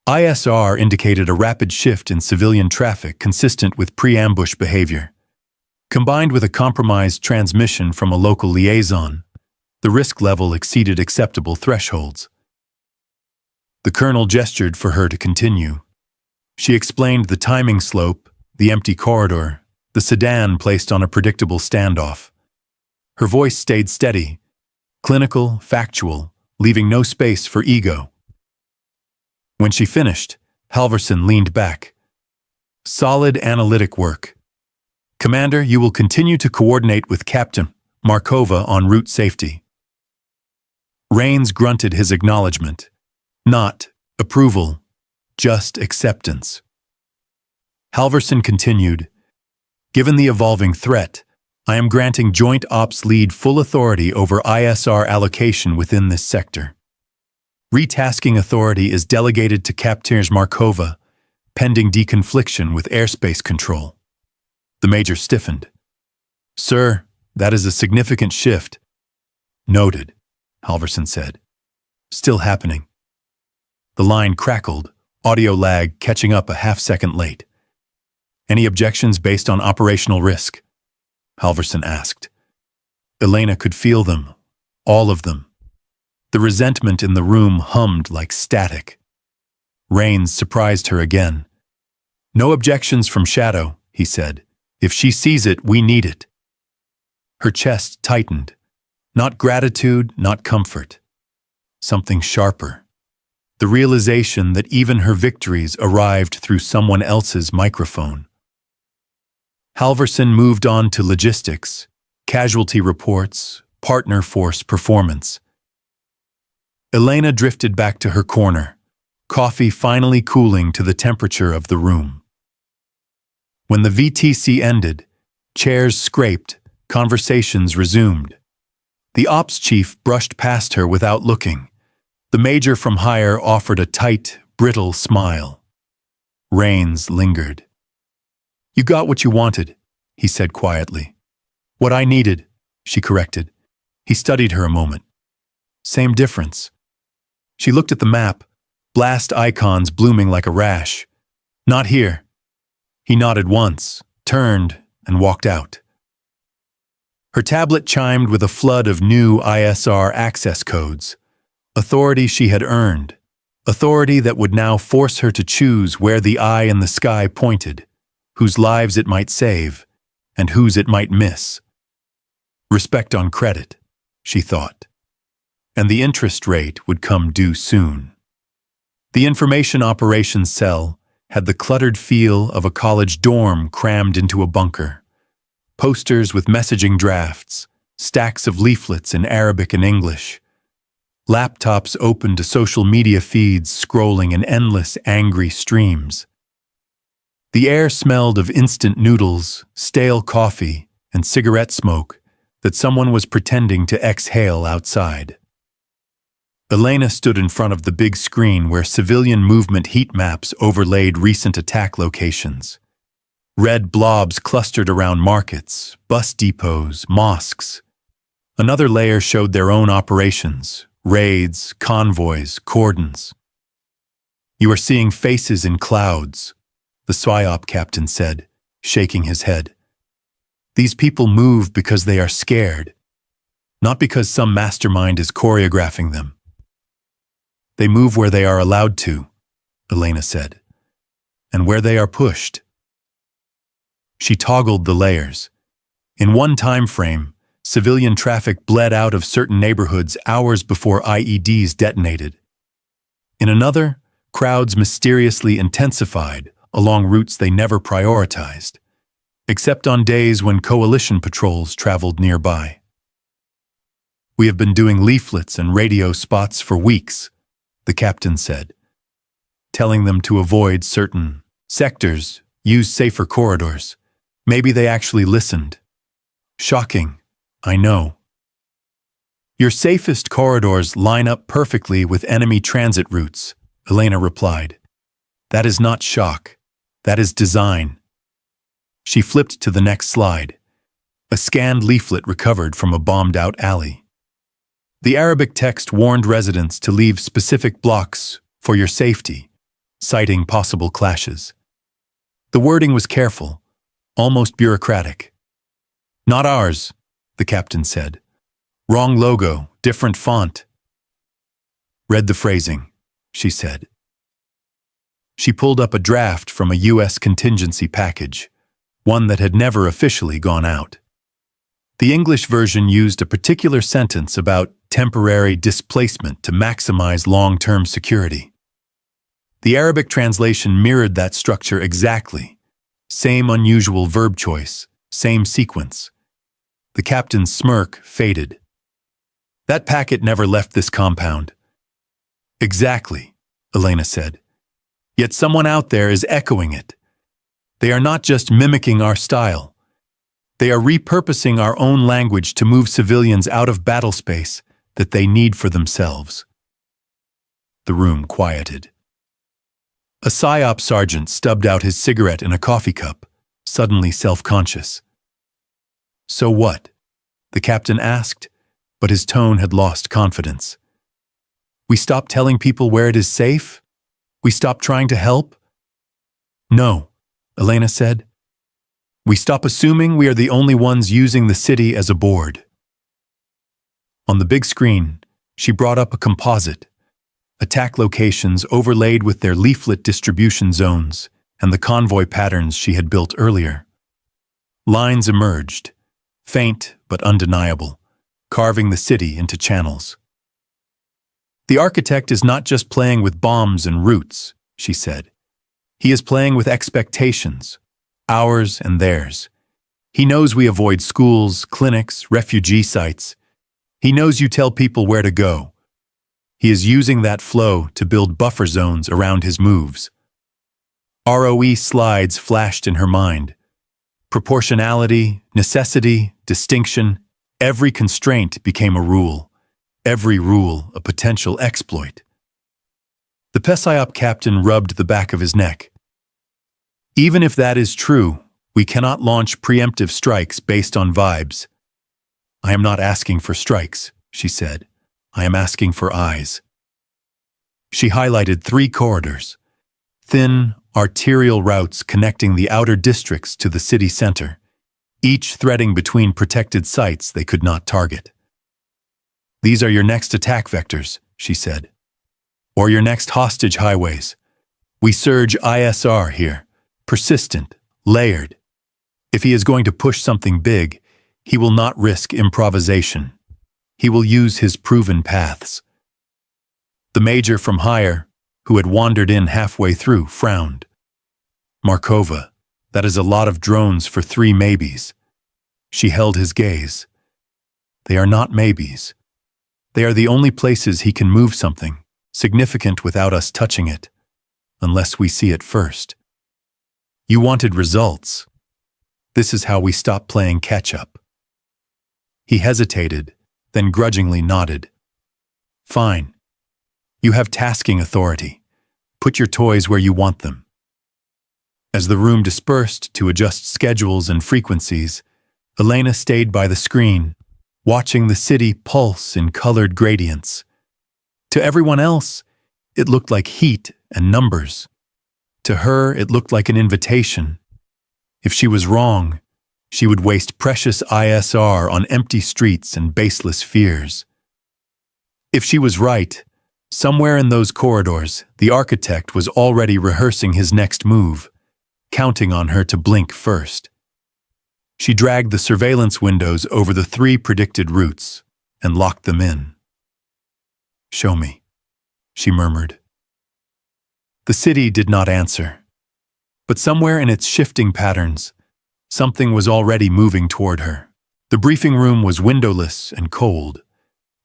ISR indicated a rapid shift in civilian traffic consistent with pre-ambush behavior. Combined with a compromised transmission from a local liaison, the risk level exceeded acceptable thresholds. The colonel gestured for her to continue. She explained the timing slope, the empty corridor, the sedan placed on a predictable standoff. Her voice stayed steady, clinical, factual, leaving no space for ego. When she finished, Halverson leaned back. Solid analytic work. Commander, you will continue to coordinate with Captain Markova on route safety. Rains grunted his acknowledgement. Not approval, just acceptance. Halverson continued, given the evolving threat, I am granting Joint Ops Lead full authority over ISR allocation within this sector. Retasking authority is delegated to Captain Markova, pending deconfliction with airspace control. The major stiffened. Sir, that is a significant shift. Noted, Halverson said. Still happening. The line crackled, audio lag catching up a half-second late. Any objections based on operational risk? Halverson asked. Elena could feel them, all of them. The resentment in the room hummed like static. Rains surprised her again. No objections from Shadow, he said. If she sees it, we need it. Her chest tightened. Not gratitude, not comfort. Something sharper. The realization that even her victories arrived through someone else's microphone. Halverson moved on to logistics, casualty reports, partner force performance. Elena drifted back to her corner, coffee finally cooling to the temperature of the room. When the VTC ended, chairs scraped, conversations resumed. The ops chief brushed past her without looking. The major from higher offered a tight, brittle smile. Rains lingered. You got what you wanted, he said quietly. What I needed, she corrected. He studied her a moment. Same difference. She looked at the map, blast icons blooming like a rash. Not here. He nodded once, turned, and walked out. Her tablet chimed with a flood of new ISR access codes. Authority she had earned. Authority that would now force her to choose where the eye in the sky pointed, whose lives it might save, and whose it might miss. Respect on credit, she thought. And the interest rate would come due soon. The information operations cell had the cluttered feel of a college dorm crammed into a bunker. Posters with messaging drafts, stacks of leaflets in Arabic and English. Laptops open to social media feeds scrolling in endless, angry streams. The air smelled of instant noodles, stale coffee, and cigarette smoke that someone was pretending to exhale outside. Elena stood in front of the big screen where civilian movement heat maps overlaid recent attack locations. Red blobs clustered around markets, bus depots, mosques. Another layer showed their own operations, raids, convoys, cordons. You are seeing faces in clouds, the PSYOP captain said, shaking his head. These people move because they are scared, not because some mastermind is choreographing them. They move where they are allowed to, Elena said, and where they are pushed. She toggled the layers. In one time frame, civilian traffic bled out of certain neighborhoods hours before IEDs detonated. In another, crowds mysteriously intensified along routes they never prioritized, except on days when coalition patrols traveled nearby. We have been doing leaflets and radio spots for weeks, the captain said, telling them to avoid certain sectors, use safer corridors. Maybe they actually listened. Shocking, I know. Your safest corridors line up perfectly with enemy transit routes, Elena replied. That is not shock. That is design. She flipped to the next slide. A scanned leaflet recovered from a bombed-out alley. The Arabic text warned residents to leave specific blocks for your safety, citing possible clashes. The wording was careful, almost bureaucratic. Not ours, the captain said. Wrong logo, different font. Read the phrasing, she said. She pulled up a draft from a U.S. contingency package, one that had never officially gone out. The English version used a particular sentence about temporary displacement to maximize long-term security. The Arabic translation mirrored that structure exactly. Same unusual verb choice, same sequence. The captain's smirk faded. That packet never left this compound. Exactly, Elena said. Yet someone out there is echoing it. They are not just mimicking our style. They are repurposing our own language to move civilians out of battle space that they need for themselves. The room quieted. A PSYOP sergeant stubbed out his cigarette in a coffee cup, suddenly self-conscious. So what? The captain asked, but his tone had lost confidence. We stop telling people where it is safe? We stop trying to help? No, Elena said. We stop assuming we are the only ones using the city as a board. On the big screen, she brought up a composite. Attack locations overlaid with their leaflet distribution zones and the convoy patterns she had built earlier. Lines emerged, faint but undeniable, carving the city into channels. The architect is not just playing with bombs and routes, she said. He is playing with expectations, ours and theirs. He knows we avoid schools, clinics, refugee sites. He knows you tell people where to go. He is using that flow to build buffer zones around his moves. ROE slides flashed in her mind. Proportionality, necessity, distinction, every constraint became a rule. Every rule a potential exploit. The PSYOP captain rubbed the back of his neck. Even if that is true, we cannot launch preemptive strikes based on vibes. I am not asking for strikes, she said. I am asking for eyes. She highlighted 3 corridors, thin, arterial routes connecting the outer districts to the city center, each threading between protected sites they could not target. These are your next attack vectors, she said. Or your next hostage highways. We surge ISR here, persistent, layered. If he is going to push something big, he will not risk improvisation. He will use his proven paths. The major from higher, who had wandered in halfway through, frowned. Markova, that is a lot of drones for 3 maybes. She held his gaze. They are not maybes. They are the only places he can move something, significant without us touching it, unless we see it first. You wanted results. This is how we stop playing catch-up. He hesitated, then grudgingly nodded. Fine. You have tasking authority. Put your toys where you want them. As the room dispersed to adjust schedules and frequencies, Elena stayed by the screen, watching the city pulse in colored gradients. To everyone else, it looked like heat and numbers. To her, it looked like an invitation. If she was wrong, she would waste precious ISR on empty streets and baseless fears. If she was right, somewhere in those corridors, the architect was already rehearsing his next move, counting on her to blink first. She dragged the surveillance windows over the 3 predicted routes and locked them in. Show me, she murmured. The city did not answer, but somewhere in its shifting patterns, something was already moving toward her. The briefing room was windowless and cold.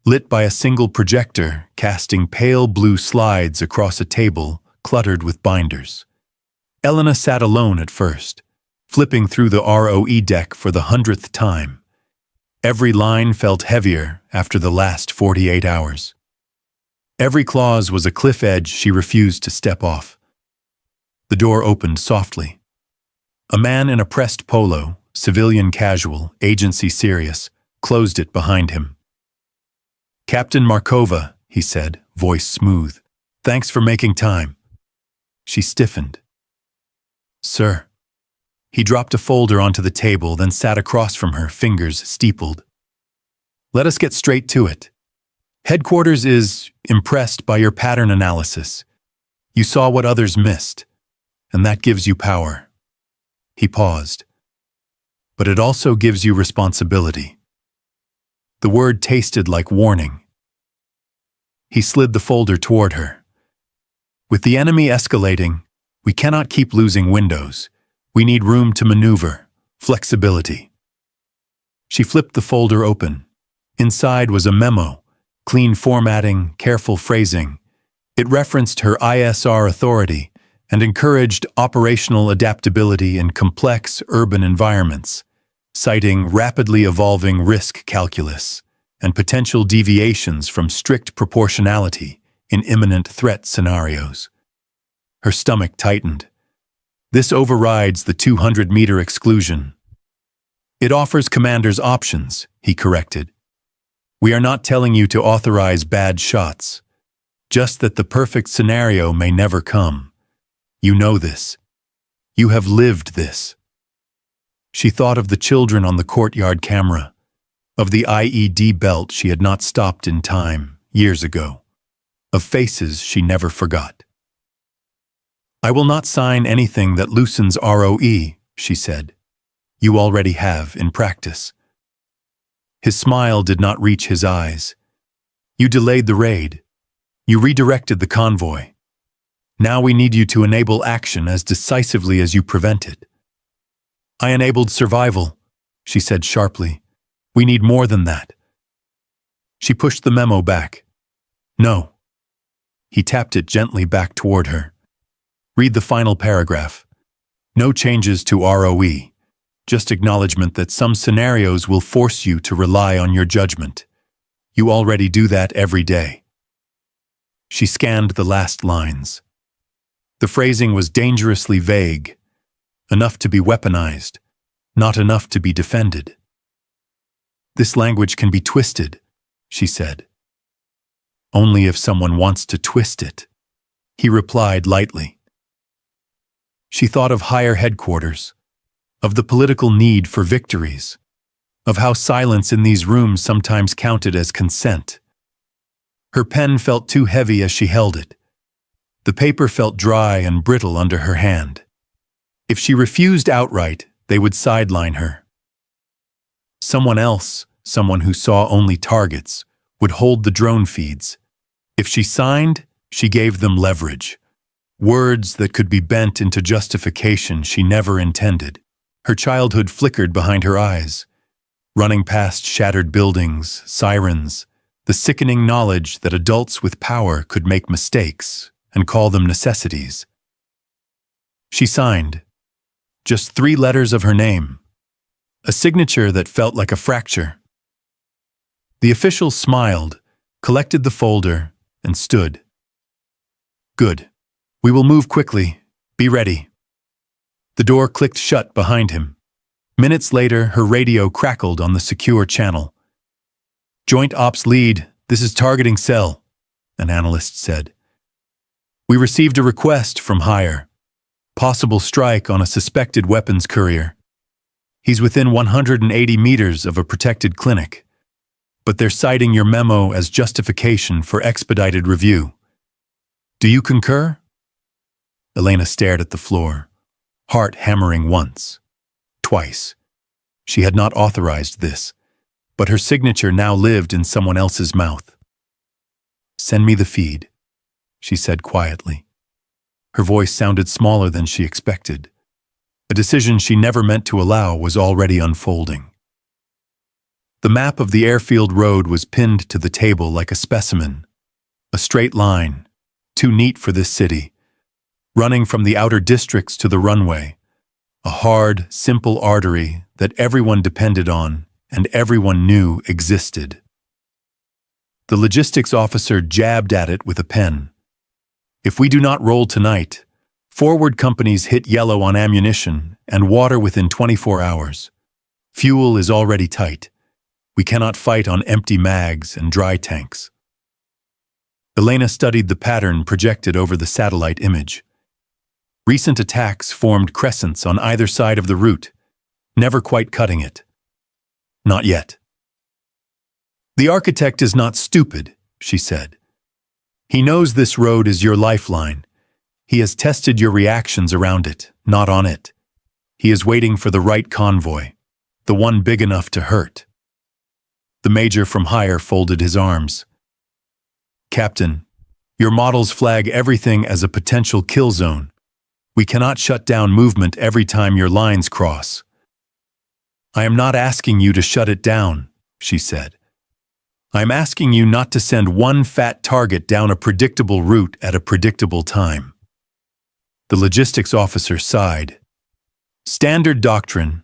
lit by a single projector casting pale blue slides across a table cluttered with binders. Elena sat alone at first, flipping through the ROE deck for the 100th time. Every line felt heavier after the last 48 hours. Every clause was a cliff edge she refused to step off. The door opened softly. A man in a pressed polo, civilian casual, agency serious, closed it behind him. "Captain Markova," he said, voice smooth. "Thanks for making time." She stiffened. "Sir." He dropped a folder onto the table, then sat across from her, fingers steepled. "Let us get straight to it. Headquarters is impressed by your pattern analysis. You saw what others missed, and that gives you power." He paused. "But it also gives you responsibility." The word tasted like warning. He slid the folder toward her. "With the enemy escalating, we cannot keep losing windows. We need room to maneuver, flexibility." She flipped the folder open. Inside was a memo, clean formatting, careful phrasing. It referenced her ISR authority and encouraged operational adaptability in complex urban environments, citing rapidly evolving risk calculus and potential deviations from strict proportionality in imminent threat scenarios. Her stomach tightened. This overrides the 200-meter exclusion. "It offers commanders options," he corrected. "We are not telling you to authorize bad shots, just that the perfect scenario may never come. You know this. You have lived this." She thought of the children on the courtyard camera, of the IED belt she had not stopped in time, years ago, of faces she never forgot. "I will not sign anything that loosens ROE," she said. "You already have in practice." His smile did not reach his eyes. "You delayed the raid. You redirected the convoy. Now we need you to enable action as decisively as you prevent it." "I enabled survival," she said sharply. "We need more than that." She pushed the memo back. "No." He tapped it gently back toward her. "Read the final paragraph. No changes to ROE. Just acknowledgement that some scenarios will force you to rely on your judgment. You already do that every day." She scanned the last lines. The phrasing was dangerously vague, enough to be weaponized, not enough to be defended. "This language can be twisted," she said. "Only if someone wants to twist it," he replied lightly. She thought of higher headquarters, of the political need for victories, of how silence in these rooms sometimes counted as consent. Her pen felt too heavy as she held it. The paper felt dry and brittle under her hand. If she refused outright, they would sideline her. Someone else, someone who saw only targets, would hold the drone feeds. If she signed, she gave them leverage. Words that could be bent into justification she never intended. Her childhood flickered behind her eyes, running past shattered buildings, sirens, the sickening knowledge that adults with power could make mistakes and call them necessities. She signed. Just 3 letters of her name. A signature that felt like a fracture. The official smiled, collected the folder, and stood. "Good. We will move quickly. Be ready." The door clicked shut behind him. Minutes later, her radio crackled on the secure channel. "Joint Ops Lead, this is targeting cell," an analyst said. "We received a request from higher. Possible strike on a suspected weapons courier. He's within 180 meters of a protected clinic. But they're citing your memo as justification for expedited review. Do you concur?" Elena stared at the floor, heart hammering once, twice. She had not authorized this, but her signature now lived in someone else's mouth. "Send me the feed," she said quietly. Her voice sounded smaller than she expected. A decision she never meant to allow was already unfolding. The map of the airfield road was pinned to the table like a specimen. A straight line, too neat for this city, running from the outer districts to the runway. A hard, simple artery that everyone depended on and everyone knew existed. The logistics officer jabbed at it with a pen. If we do not roll tonight, forward companies hit yellow on ammunition and water within 24 hours. Fuel is already tight. We cannot fight on empty mags and dry tanks. Elena studied the pattern projected over the satellite image. Recent attacks formed crescents on either side of the route, never quite cutting it. Not yet. The architect is not stupid, she said. He knows this road is your lifeline. He has tested your reactions around it, not on it. He is waiting for the right convoy, the one big enough to hurt. The major from higher folded his arms. Captain, your models flag everything as a potential kill zone. We cannot shut down movement every time your lines cross. I am not asking you to shut it down, she said. I am asking you not to send one fat target down a predictable route at a predictable time. The logistics officer sighed. Standard doctrine.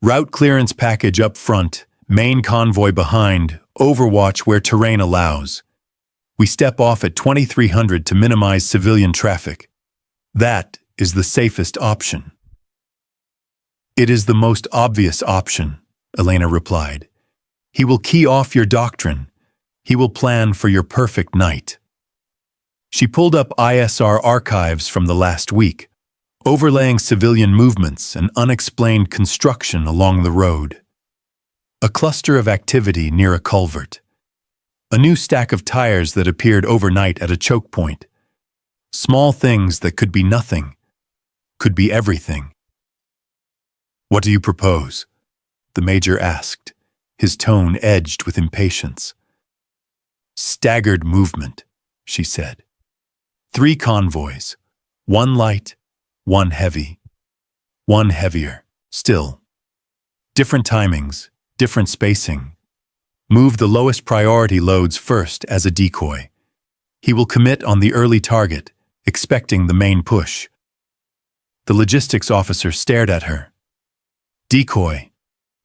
Route clearance package up front, main convoy behind, overwatch where terrain allows. We step off at 2300 to minimize civilian traffic. That is the safest option. It is the most obvious option, Elena replied. He will key off your doctrine. He will plan for your perfect night. She pulled up ISR archives from the last week, overlaying civilian movements and unexplained construction along the road. A cluster of activity near a culvert. A new stack of tires that appeared overnight at a choke point. Small things that could be nothing, could be everything. What do you propose? The major asked, his tone edged with impatience. Staggered movement, she said. 3 convoys, 1 light, 1 heavy, 1 heavier, still. Different timings, different spacing. Move the lowest priority loads first as a decoy. He will commit on the early target, expecting the main push. The logistics officer stared at her. Decoy?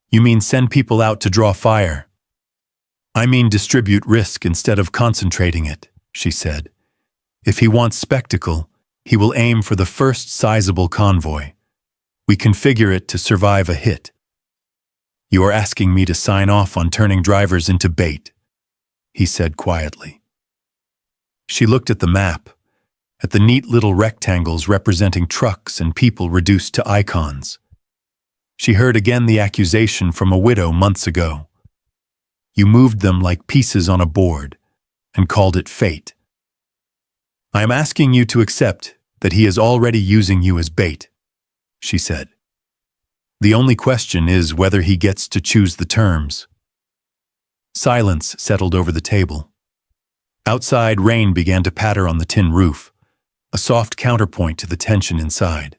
You mean send people out to draw fire? I mean distribute risk instead of concentrating it, she said. If he wants spectacle, he will aim for the first sizable convoy. We configure it to survive a hit. You are asking me to sign off on turning drivers into bait, he said quietly. She looked at the map, at the neat little rectangles representing trucks and people reduced to icons. She heard again the accusation from a widow months ago. You moved them like pieces on a board and called it fate. I am asking you to accept that he is already using you as bait, she said. The only question is whether he gets to choose the terms. Silence settled over the table. Outside, rain began to patter on the tin roof, a soft counterpoint to the tension inside.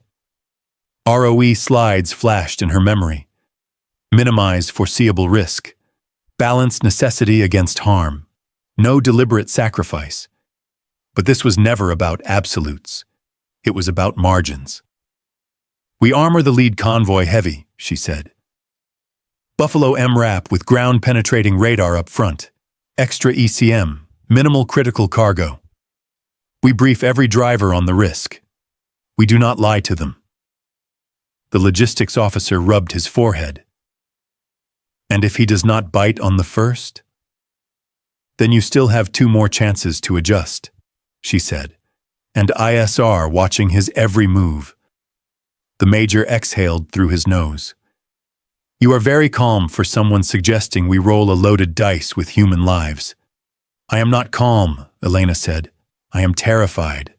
ROE slides flashed in her memory. Minimize foreseeable risk. Balance necessity against harm. No deliberate sacrifice. But this was never about absolutes. It was about margins. We armor the lead convoy heavy, she said. Buffalo MRAP with ground-penetrating radar up front. Extra ECM, minimal critical cargo. We brief every driver on the risk. We do not lie to them. The logistics officer rubbed his forehead. And if he does not bite on the first? Then you still have 2 more chances to adjust, she said, and ISR watching his every move. The major exhaled through his nose. You are very calm for someone suggesting we roll a loaded dice with human lives. I am not calm, Elena said. I am terrified.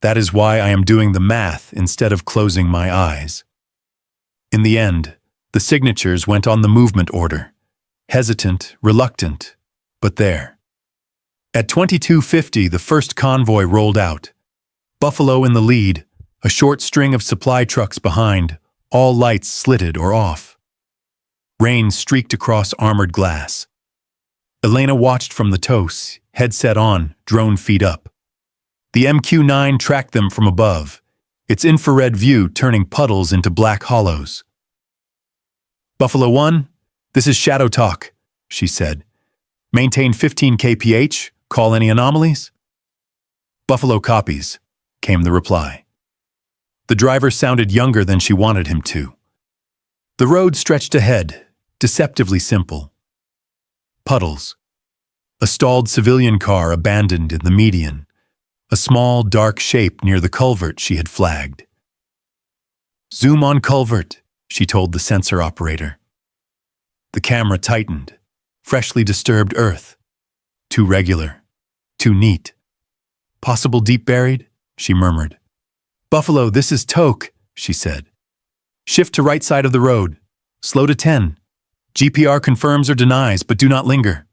That is why I am doing the math instead of closing my eyes. In the end, the signatures went on the movement order. Hesitant, reluctant, but there. At 2250, the first convoy rolled out. Buffalo in the lead, a short string of supply trucks behind, all lights slitted or off. Rain streaked across armored glass. Elena watched from the TOS, headset on, drone feet up. The MQ-9 tracked them from above, its infrared view turning puddles into black hollows. "Buffalo 1, this is Shadow Talk," she said. "Maintain 15 kph, call any anomalies?" "Buffalo copies," came the reply. The driver sounded younger than she wanted him to. The road stretched ahead, deceptively simple. Puddles. A stalled civilian car abandoned in the median. A small, dark shape near the culvert she had flagged. "Zoom on culvert," she told the sensor operator. The camera tightened. Freshly disturbed earth. Too regular. Too neat. "Possible deep buried?" she murmured. "Buffalo, this is Toke," she said. "Shift to right side of the road. Slow to 10. GPR confirms or denies, but do not linger."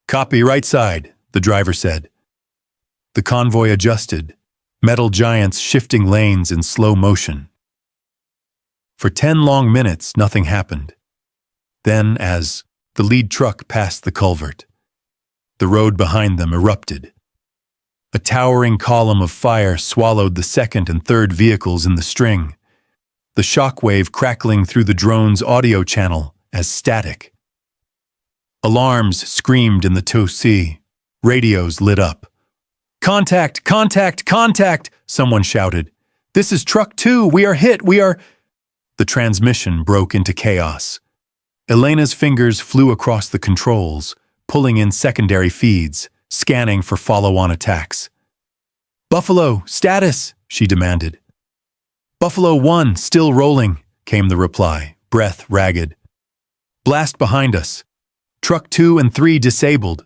"Copy, right side," the driver said. The convoy adjusted, metal giants shifting lanes in slow motion. For 10 long minutes, nothing happened. Then, as the lead truck passed the culvert, the road behind them erupted. A towering column of fire swallowed the second and third vehicles in the string, the shockwave crackling through the drone's audio channel as static. Alarms screamed in the TOS. Radios lit up. "Contact! Contact! Contact!" someone shouted. "This is Truck 2! We are hit! We are—" The transmission broke into chaos. Elena's fingers flew across the controls, pulling in secondary feeds, scanning for follow-on attacks. "Buffalo, status!" she demanded. "Buffalo 1, still rolling," came the reply, breath ragged. "Blast behind us. Truck 2 and 3 disabled.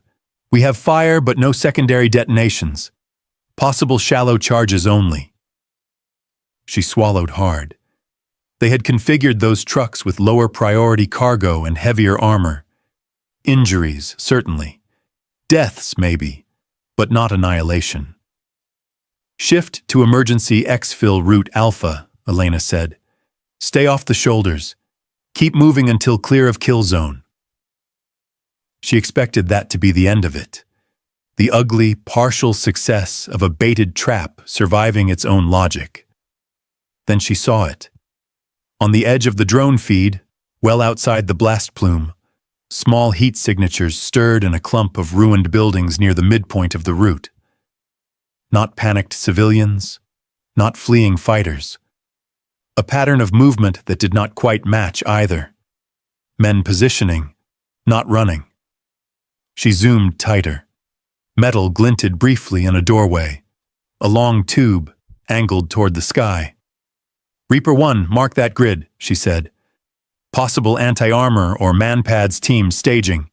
We have fire but no secondary detonations. Possible shallow charges only." She swallowed hard. They had configured those trucks with lower priority cargo and heavier armor. Injuries, certainly. Deaths, maybe, but not annihilation. "Shift to emergency exfil route Alpha," Elena said. "Stay off the shoulders. Keep moving until clear of kill zone." She expected that to be the end of it. The ugly, partial success of a baited trap surviving its own logic. Then she saw it. On the edge of the drone feed, well outside the blast plume, small heat signatures stirred in a clump of ruined buildings near the midpoint of the route. Not panicked civilians, not fleeing fighters. A pattern of movement that did not quite match either. Men positioning, not running. She zoomed tighter. Metal glinted briefly in a doorway. A long tube, angled toward the sky. "Reaper 1, mark that grid," she said. "Possible anti-armor or man-pads team staging."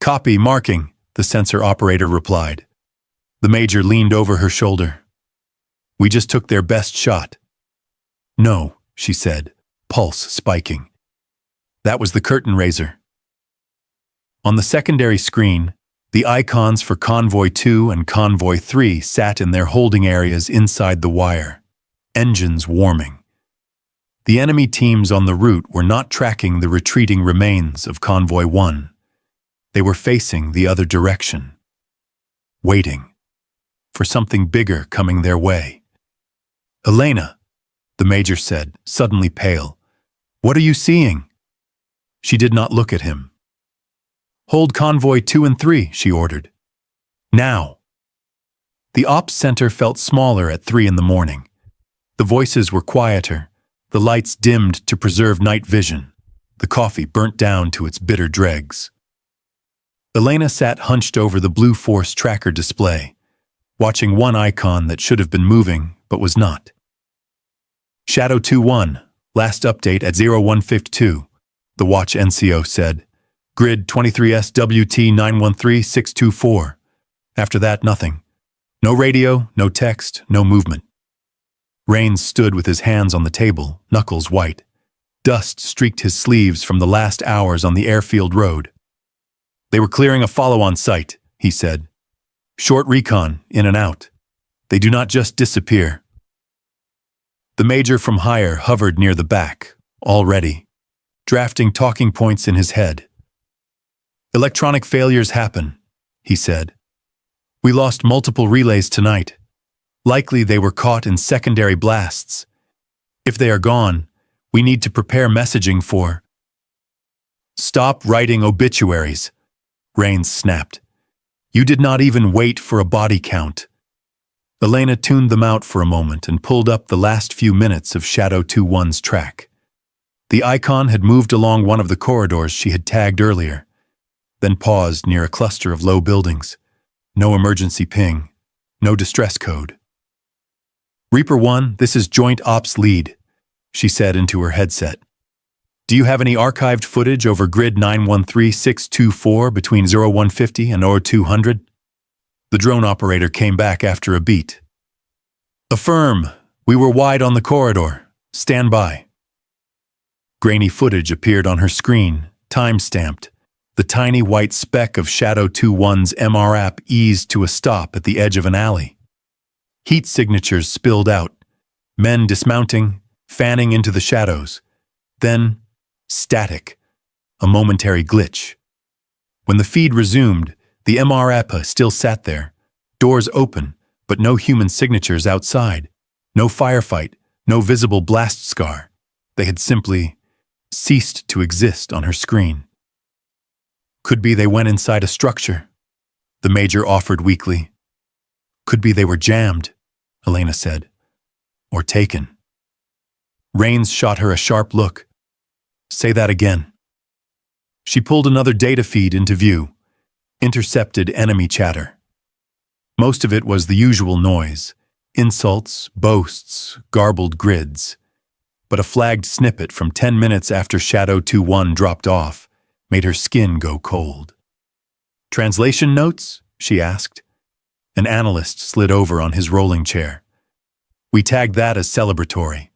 "Copy, marking," the sensor operator replied. The major leaned over her shoulder. "We just took their best shot." "No," she said, pulse spiking. That was the curtain raiser. On the secondary screen, the icons for Convoy 2 and Convoy 3 sat in their holding areas inside the wire, engines warming. The enemy teams on the route were not tracking the retreating remains of Convoy 1. They were facing the other direction, waiting for something bigger coming their way. "Elena," the major said, suddenly pale. "What are you seeing?" She did not look at him. "Hold Convoy 2 and 3, she ordered. "Now." The ops center felt smaller at 3 in the morning. The voices were quieter, the lights dimmed to preserve night vision, the coffee burnt down to its bitter dregs. Elena sat hunched over the Blue Force tracker display, watching one icon that should have been moving but was not. "Shadow 2-1, last update at 0152, the watch NCO said. "Grid 23SWT913624. After that, nothing. No radio, no text, no movement." Rains stood with his hands on the table, knuckles white. Dust streaked his sleeves from the last hours on the airfield road. "They were clearing a follow-on site," he said. "Short recon, in and out. They do not just disappear." The major from higher hovered near the back, all ready. drafting talking points in his head. "Electronic failures happen," he said. "We lost multiple relays tonight. Likely they were caught in secondary blasts. If they are gone, we need to prepare messaging for—" "Stop writing obituaries," Rains snapped. "You did not even wait for a body count." Elena tuned them out for a moment and pulled up the last few minutes of Shadow 2-1's track. The icon had moved along one of the corridors she had tagged earlier, then paused near a cluster of low buildings. No emergency ping, no distress code. "Reaper 1, this is Joint Ops Lead," she said into her headset. "Do you have any archived footage over grid 913624 between 0150 and 0200? The drone operator came back after a beat. "Affirm, we were wide on the corridor. Stand by." Grainy footage appeared on her screen, time-stamped. The tiny white speck of Shadow 2-1's MR app eased to a stop at the edge of an alley. Heat signatures spilled out, men dismounting, fanning into the shadows. Then, static, a momentary glitch. When the feed resumed, the MR app still sat there, doors open, but no human signatures outside. No firefight, no visible blast scar. They had simply ceased to exist on her screen. "Could be they went inside a structure," the Major offered weakly. "Could be they were jammed," Elena said. "Or taken." Rains shot her a sharp look. "Say that again." She pulled another data feed into view. Intercepted enemy chatter. Most of it was the usual noise. Insults, boasts, garbled grids. But a flagged snippet from 10 minutes after Shadow 2-1 dropped off made her skin go cold. "Translation notes?" she asked. An analyst slid over on his rolling chair. "We tagged that as celebratory.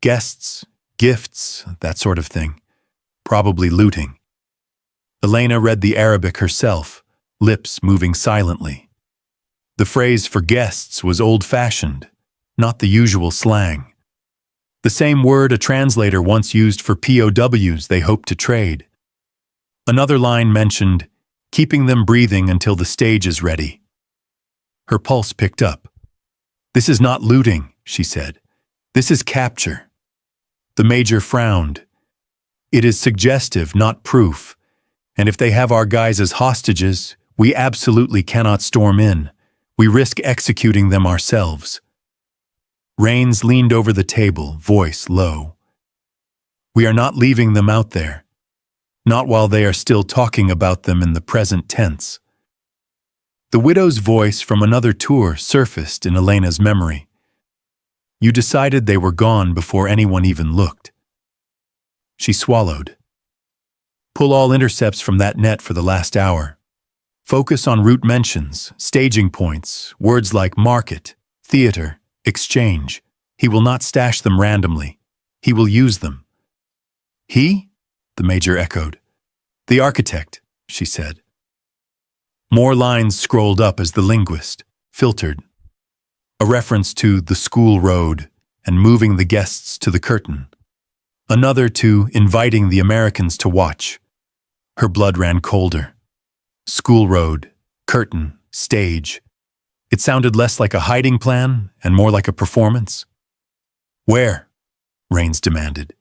Guests, gifts, that sort of thing. Probably looting." Elena read the Arabic herself, lips moving silently. The phrase for guests was old-fashioned, not the usual slang. The same word a translator once used for POWs they hoped to trade. Another line mentioned, "keeping them breathing until the stage is ready." Her pulse picked up. "This is not looting," she said. "This is capture." The Major frowned. "It is suggestive, not proof. And if they have our guys as hostages, we absolutely cannot storm in. We risk executing them ourselves." Rains leaned over the table, voice low. "We are not leaving them out there. Not while they are still talking about them in the present tense." The widow's voice from another tour surfaced in Elena's memory. "You decided they were gone before anyone even looked." She swallowed. "Pull all intercepts from that net for the last hour. Focus on route mentions, staging points, words like market, theater, exchange. He will not stash them randomly. He will use them." "He?" the Major echoed. "The architect," she said. More lines scrolled up as the linguist filtered. A reference to the school road and moving the guests to the curtain. Another to inviting the Americans to watch. Her blood ran colder. School road, curtain, stage. It sounded less like a hiding plan and more like a performance. "Where?" Rains demanded.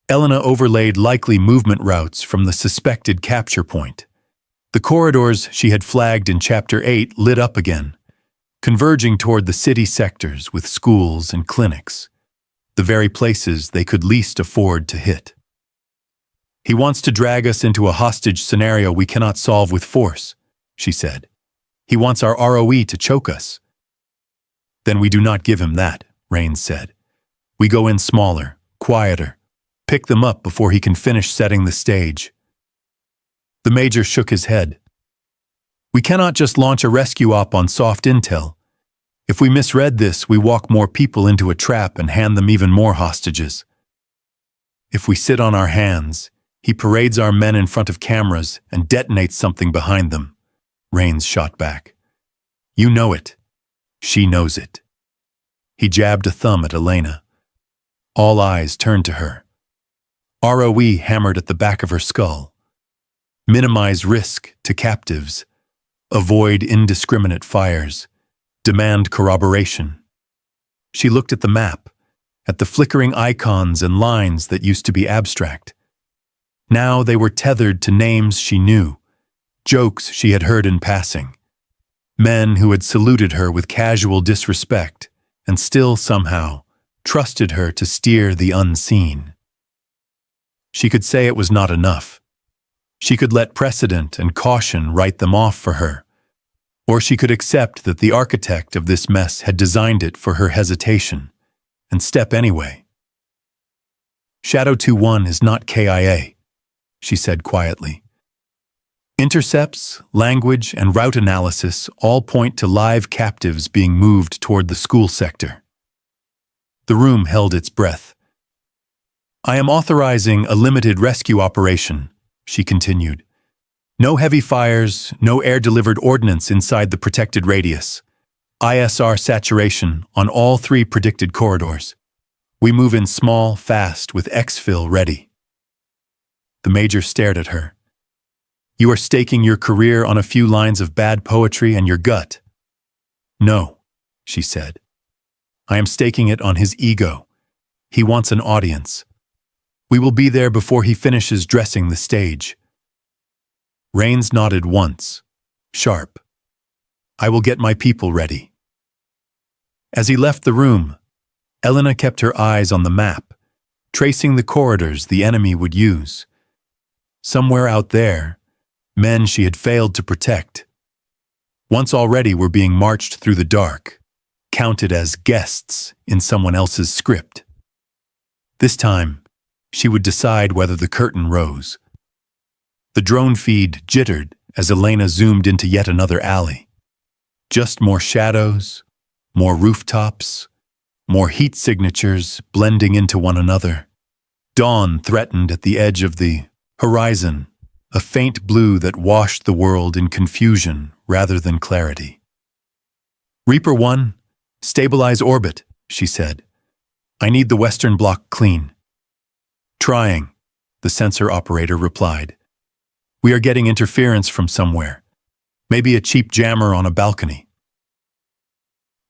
Elena overlaid likely movement routes from the suspected capture point. The corridors she had flagged in Chapter 8 lit up again, converging toward the city sectors with schools and clinics, the very places they could least afford to hit. "He wants to drag us into a hostage scenario we cannot solve with force," she said. "He wants our ROE to choke us." "Then we do not give him that," Rains said. "We go in smaller, quieter, pick them up before he can finish setting the stage." The Major shook his head. "We cannot just launch a rescue op on soft intel. If we misread this, we walk more people into a trap and hand them even more hostages. If we sit on our hands, he parades our men in front of cameras and detonates something behind them," Rains shot back. "You know it. She knows it." He jabbed a thumb at Elena. All eyes turned to her. ROE hammered at the back of her skull. Minimize risk to captives. Avoid indiscriminate fires. Demand corroboration. She looked at the map, at the flickering icons and lines that used to be abstract. Now they were tethered to names she knew, jokes she had heard in passing, men who had saluted her with casual disrespect and still somehow trusted her to steer the unseen. She could say it was not enough. She could let precedent and caution write them off for her, or she could accept that the architect of this mess had designed it for her hesitation and step anyway. Shadow 2-1 is not KIA, she said quietly. Intercepts, language, and route analysis all point to live captives being moved toward the school sector. The room held its breath. I am authorizing a limited rescue operation, she continued. No heavy fires, no air-delivered ordnance inside the protected radius. ISR saturation on all 3 predicted corridors. We move in small, fast, with exfil ready. The major stared at her. You are staking your career on a few lines of bad poetry and your gut. No, she said. I am staking it on his ego. He wants an audience. We will be there before he finishes dressing the stage. Rains nodded once, sharp. I will get my people ready. As he left the room, Elena kept her eyes on the map, tracing the corridors the enemy would use. Somewhere out there, men she had failed to protect, once already were being marched through the dark, counted as guests in someone else's script. This time, she would decide whether the curtain rose. The drone feed jittered as Elena zoomed into yet another alley. Just more shadows, more rooftops, more heat signatures blending into one another. Dawn threatened at the edge of the horizon, a faint blue that washed the world in confusion rather than clarity. Reaper 1, stabilize orbit, she said. I need the western block clean. Trying, the sensor operator replied. We are getting interference from somewhere. Maybe a cheap jammer on a balcony.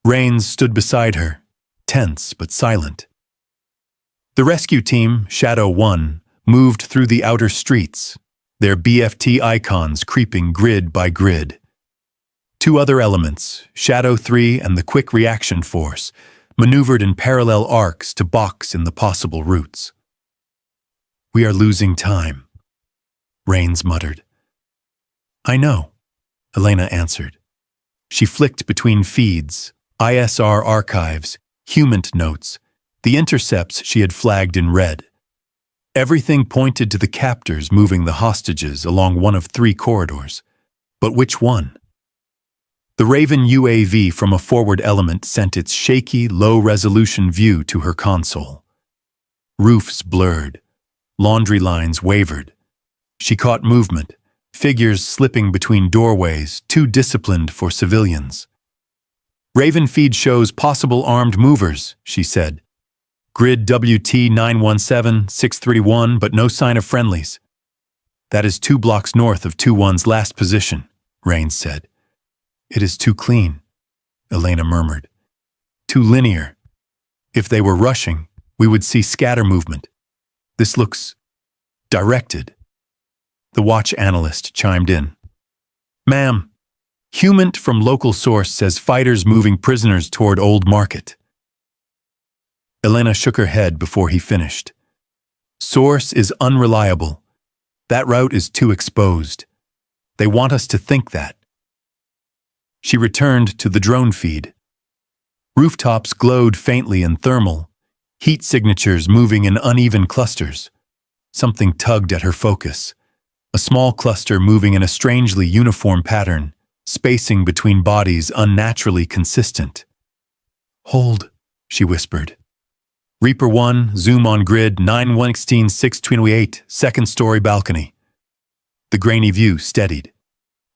Rains stood beside her, tense but silent. The rescue team, Shadow 1, moved through the outer streets, their BFT icons creeping grid by grid. 2 other elements, Shadow 3 and the Quick Reaction Force, maneuvered in parallel arcs to box in the possible routes. We are losing time, Rains muttered. I know, Elena answered. She flicked between feeds, ISR archives, HUMANT notes, the intercepts she had flagged in red. Everything pointed to the captors moving the hostages along one of 3 corridors. But which one? The Raven UAV from a forward element sent its shaky, low-resolution view to her console. Roofs blurred. Laundry lines wavered. She caught movement, figures slipping between doorways, too disciplined for civilians. Raven feed shows possible armed movers, she said. Grid WT 917-631, but no sign of friendlies. That is 2 blocks north of 2-1's last position, Rains said. It is too clean, Elena murmured. Too linear. If they were rushing, we would see scatter movement. This looks directed. The watch analyst chimed in. Ma'am, HUMANT from local source says fighters moving prisoners toward Old Market. Elena shook her head before he finished. Source is unreliable. That route is too exposed. They want us to think that. She returned to the drone feed. Rooftops glowed faintly in thermal, heat signatures moving in uneven clusters. Something tugged at her focus. A small cluster moving in a strangely uniform pattern, spacing between bodies unnaturally consistent. Hold, she whispered. Reaper 1, zoom on grid 911-628, second-story balcony. The grainy view steadied.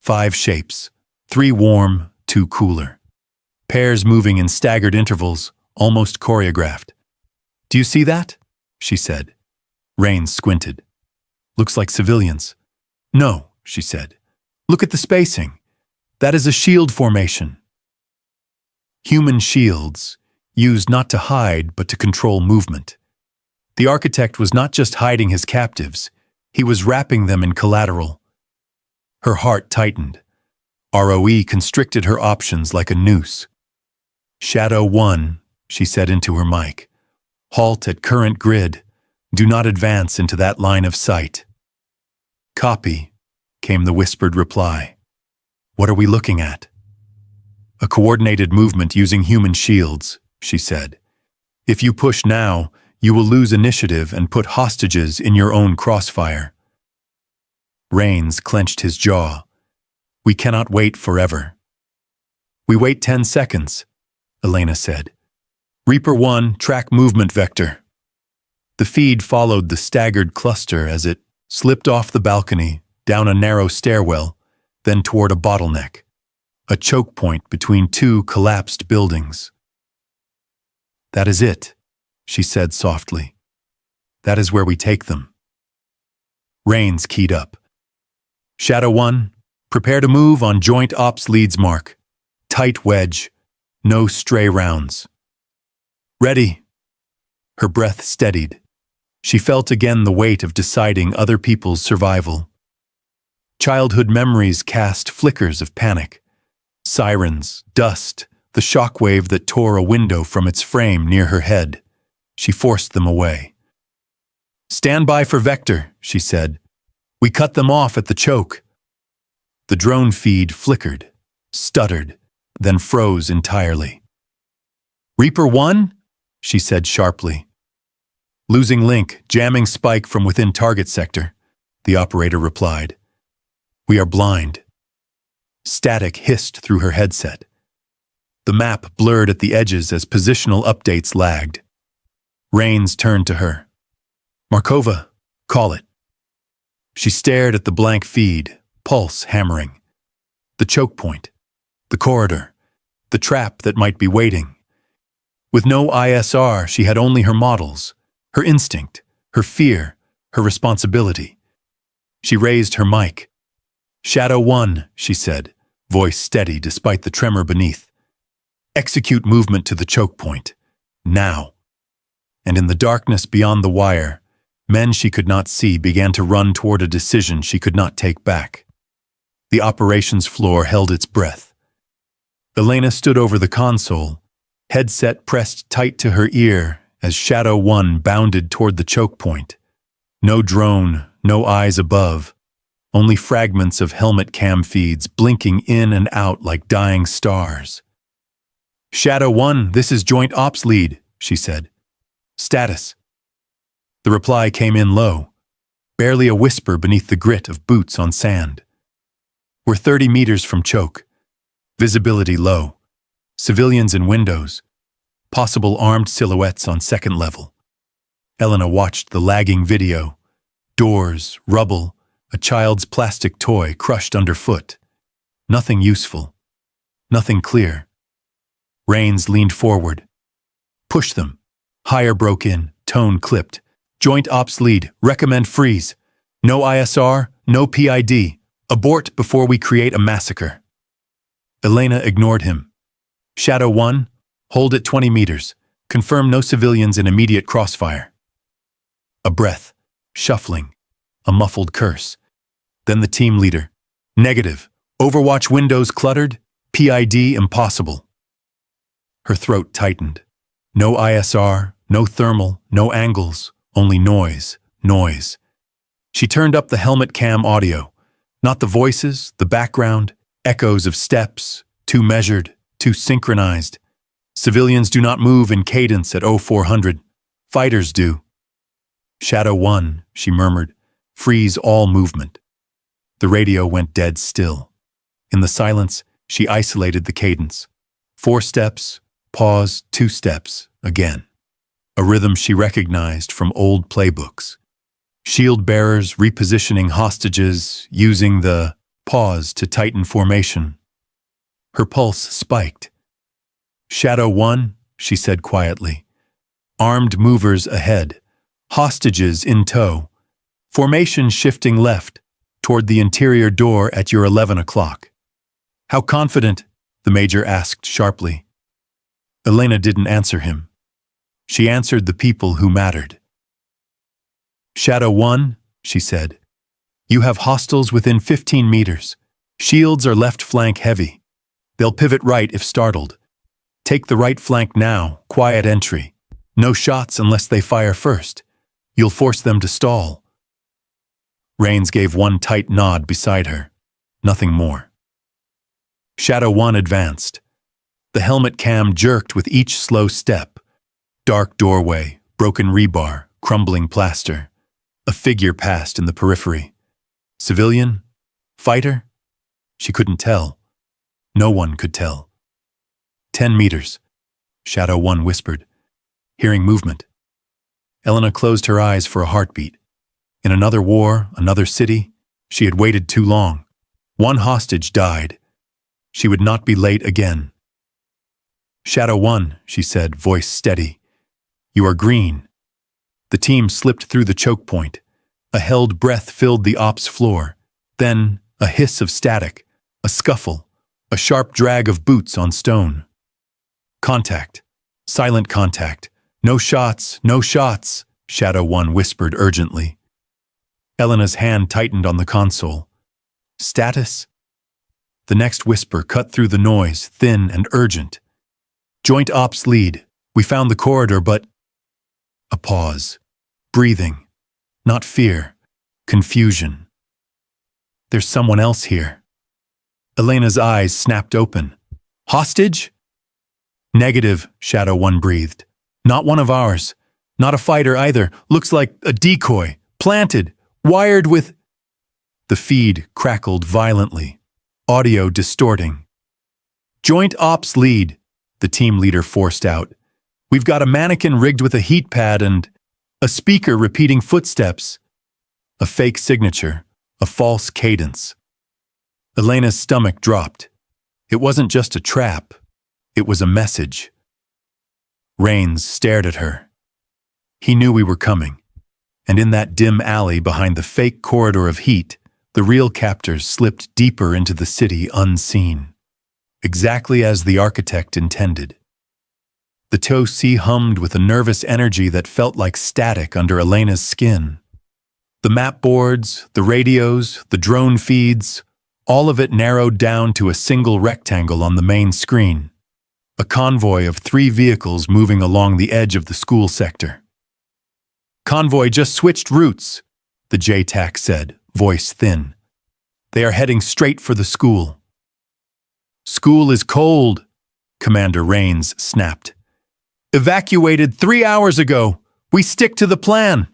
5 shapes, 3 warm, 2 cooler. Pairs moving in staggered intervals, almost choreographed. Do you see that? She said. Rains squinted. Looks like civilians. No, she said. Look at the spacing. That is a shield formation. Human shields, used not to hide but to control movement. The architect was not just hiding his captives, he was wrapping them in collateral. Her heart tightened. ROE constricted her options like a noose. Shadow 1, she said into her mic. Halt at current grid. Do not advance into that line of sight. Copy, came the whispered reply. What are we looking at? A coordinated movement using human shields, she said. If you push now, you will lose initiative and put hostages in your own crossfire. Rains clenched his jaw. We cannot wait forever. We wait 10 seconds, Elena said. Reaper 1, track movement vector. The feed followed the staggered cluster as it slipped off the balcony, down a narrow stairwell, then toward a bottleneck, a choke point between two collapsed buildings. That is it, she said softly. That is where we take them. Rains keyed up. Shadow 1, prepare to move on joint ops leads mark. Tight wedge, no stray rounds. Ready. Her breath steadied. She felt again the weight of deciding other people's survival. Childhood memories cast flickers of panic. Sirens, dust, the shockwave that tore a window from its frame near her head. She forced them away. Stand by for vector, she said. We cut them off at the choke. The drone feed flickered, stuttered, then froze entirely. Reaper 1? She said sharply. Losing link, jamming spike from within target sector, the operator replied. We are blind. Static hissed through her headset. The map blurred at the edges as positional updates lagged. Rains turned to her. Markova, call it. She stared at the blank feed, pulse hammering. The choke point, the corridor, the trap that might be waiting. With no ISR, she had only her models, her instinct, her fear, her responsibility. She raised her mic. Shadow 1, she said, voice steady despite the tremor beneath. Execute movement to the choke point. Now. And in the darkness beyond the wire, men she could not see began to run toward a decision she could not take back. The operations floor held its breath. Elena stood over the console, headset pressed tight to her ear as Shadow 1 bounded toward the choke point. No drone, no eyes above, only fragments of helmet cam feeds blinking in and out like dying stars. Shadow 1, this is Joint Ops Lead, she said. Status. The reply came in low, barely a whisper beneath the grit of boots on sand. We're 30 meters from choke. Visibility low. Civilians in windows. Possible armed silhouettes on second level. Elena watched the lagging video. Doors, rubble, a child's plastic toy crushed underfoot. Nothing useful. Nothing clear. Rains leaned forward. Push them. Hire broke in, tone clipped. Joint Ops Lead, recommend freeze. No ISR, no PID. Abort before we create a massacre. Elena ignored him. Shadow 1, hold at 20 meters. Confirm no civilians in immediate crossfire. A breath, shuffling, a muffled curse. Then the team leader. Negative. Overwatch windows cluttered. PID impossible. Her throat tightened. No ISR, no thermal, no angles, only noise, noise. She turned up the helmet cam audio. Not the voices, the background, echoes of steps, too measured, too synchronized. Civilians do not move in cadence at 0400. Fighters do. Shadow 1, she murmured, freeze all movement. The radio went dead still. In the silence, she isolated the cadence. 4 steps, pause, 2 steps, again. A rhythm she recognized from old playbooks. Shield bearers repositioning hostages, using the pause to tighten formation. Her pulse spiked. Shadow 1, she said quietly. Armed movers ahead. Hostages in tow. Formation shifting left, toward the interior door at your 11 o'clock. How confident? The major asked sharply. Elena didn't answer him. She answered the people who mattered. Shadow 1, she said. You have hostiles within 15 meters. Shields are left flank heavy. They'll pivot right if startled. Take the right flank now, quiet entry. No shots unless they fire first. You'll force them to stall. Rains gave one tight nod beside her. Nothing more. Shadow 1 advanced. The helmet cam jerked with each slow step. Dark doorway, broken rebar, crumbling plaster. A figure passed in the periphery. Civilian? Fighter? She couldn't tell. No one could tell. 10 meters, Shadow 1 whispered, hearing movement. Elena closed her eyes for a heartbeat. In another war, another city, she had waited too long. One hostage died. She would not be late again. Shadow 1, she said, voice steady. You are green. The team slipped through the choke point. A held breath filled the ops floor. Then, a hiss of static, a scuffle, a sharp drag of boots on stone. Contact. Silent contact. No shots, no shots, Shadow 1 whispered urgently. Elena's hand tightened on the console. Status? The next whisper cut through the noise, thin and urgent. Joint ops lead. We found the corridor, but... A pause. Breathing. Not fear. Confusion. There's someone else here. Elena's eyes snapped open. Hostage? Negative, Shadow 1 breathed. Not one of ours. Not a fighter either. Looks like a decoy. Planted. Wired with... The feed crackled violently. Audio distorting. Joint ops lead, the team leader forced out. We've got a mannequin rigged with a heat pad and a speaker repeating footsteps. A fake signature, a false cadence. Elena's stomach dropped. It wasn't just a trap. It was a message. Rains stared at her. He knew we were coming. And in that dim alley behind the fake corridor of heat, the real captors slipped deeper into the city unseen. Exactly as the architect intended. The tow sea hummed with a nervous energy that felt like static under Elena's skin. The map boards, the radios, the drone feeds, all of it narrowed down to a single rectangle on the main screen. A convoy of 3 vehicles moving along the edge of the school sector. Convoy just switched routes, the JTAC said, voice thin. They are heading straight for the school. School is cold, Commander Rains snapped. Evacuated 3 hours ago. We stick to the plan.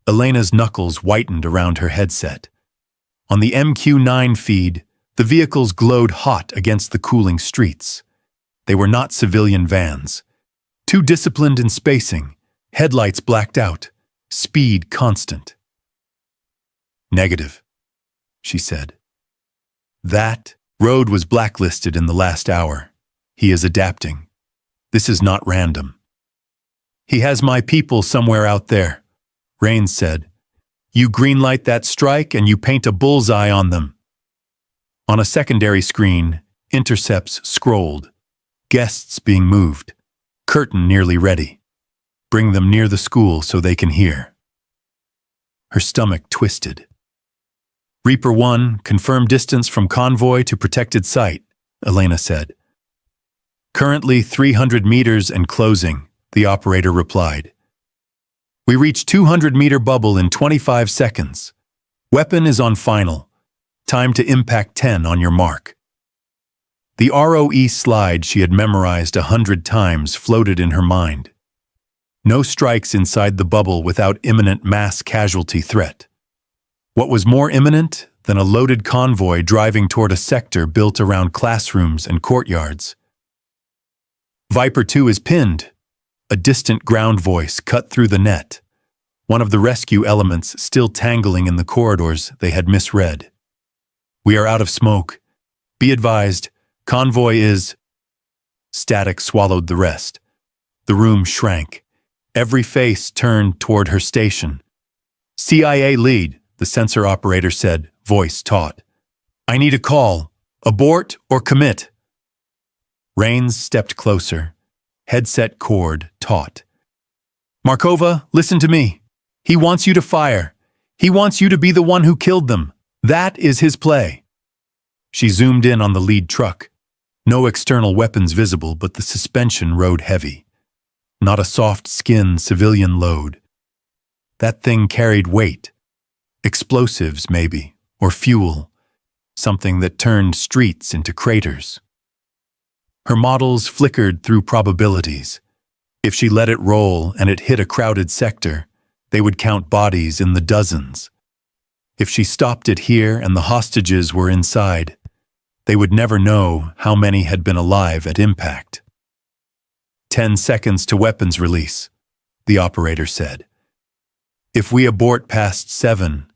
Elena's knuckles whitened around her headset. On the MQ-9 feed, the vehicles glowed hot against the cooling streets. They were not civilian vans. Too disciplined in spacing, headlights blacked out, speed constant. Negative, she said. That road was blacklisted in the last hour. He is adapting. This is not random. He has my people somewhere out there, Rains said. You greenlight that strike and you paint a bullseye on them. On a secondary screen, intercepts scrolled. Guests being moved. Curtain nearly ready. Bring them near the school so they can hear. Her stomach twisted. Reaper 1, confirm distance from convoy to protected site, Elena said. Currently 300 meters and closing, the operator replied. We reach 200-meter bubble in 25 seconds. Weapon is on final. Time to impact 10 on your mark. The ROE slide she had memorized 100 times floated in her mind. No strikes inside the bubble without imminent mass casualty threat. What was more imminent than a loaded convoy driving toward a sector built around classrooms and courtyards? Viper 2 is pinned. A distant ground voice cut through the net. One of the rescue elements still tangling in the corridors they had misread. We are out of smoke. Be advised, convoy is... Static swallowed the rest. The room shrank. Every face turned toward her station. CIA lead, the sensor operator said, voice taut. I need a call. Abort or commit. Rains stepped closer, headset cord taut. Markova, listen to me. He wants you to fire. He wants you to be the one who killed them. That is his play. She zoomed in on the lead truck. No external weapons visible, but the suspension rode heavy. Not a soft-skin civilian load. That thing carried weight. Explosives, maybe, or fuel. Something that turned streets into craters. Her models flickered through probabilities. If she let it roll and it hit a crowded sector, they would count bodies in the dozens. If she stopped it here and the hostages were inside, they would never know how many had been alive at impact. 10 seconds to weapons release, the operator said. If we abort past 7,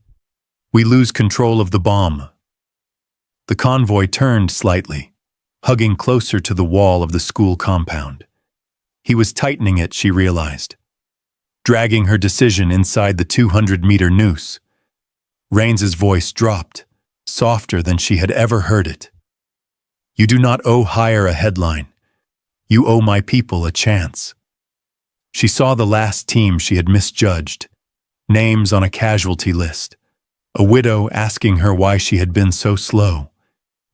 we lose control of the bomb. The convoy turned slightly, hugging closer to the wall of the school compound. He was tightening it, she realized, dragging her decision inside the 200-meter noose. Rains's voice dropped, softer than she had ever heard it. You do not owe Hire a headline. You owe my people a chance. She saw the last team she had misjudged, names on a casualty list, a widow asking her why she had been so slow.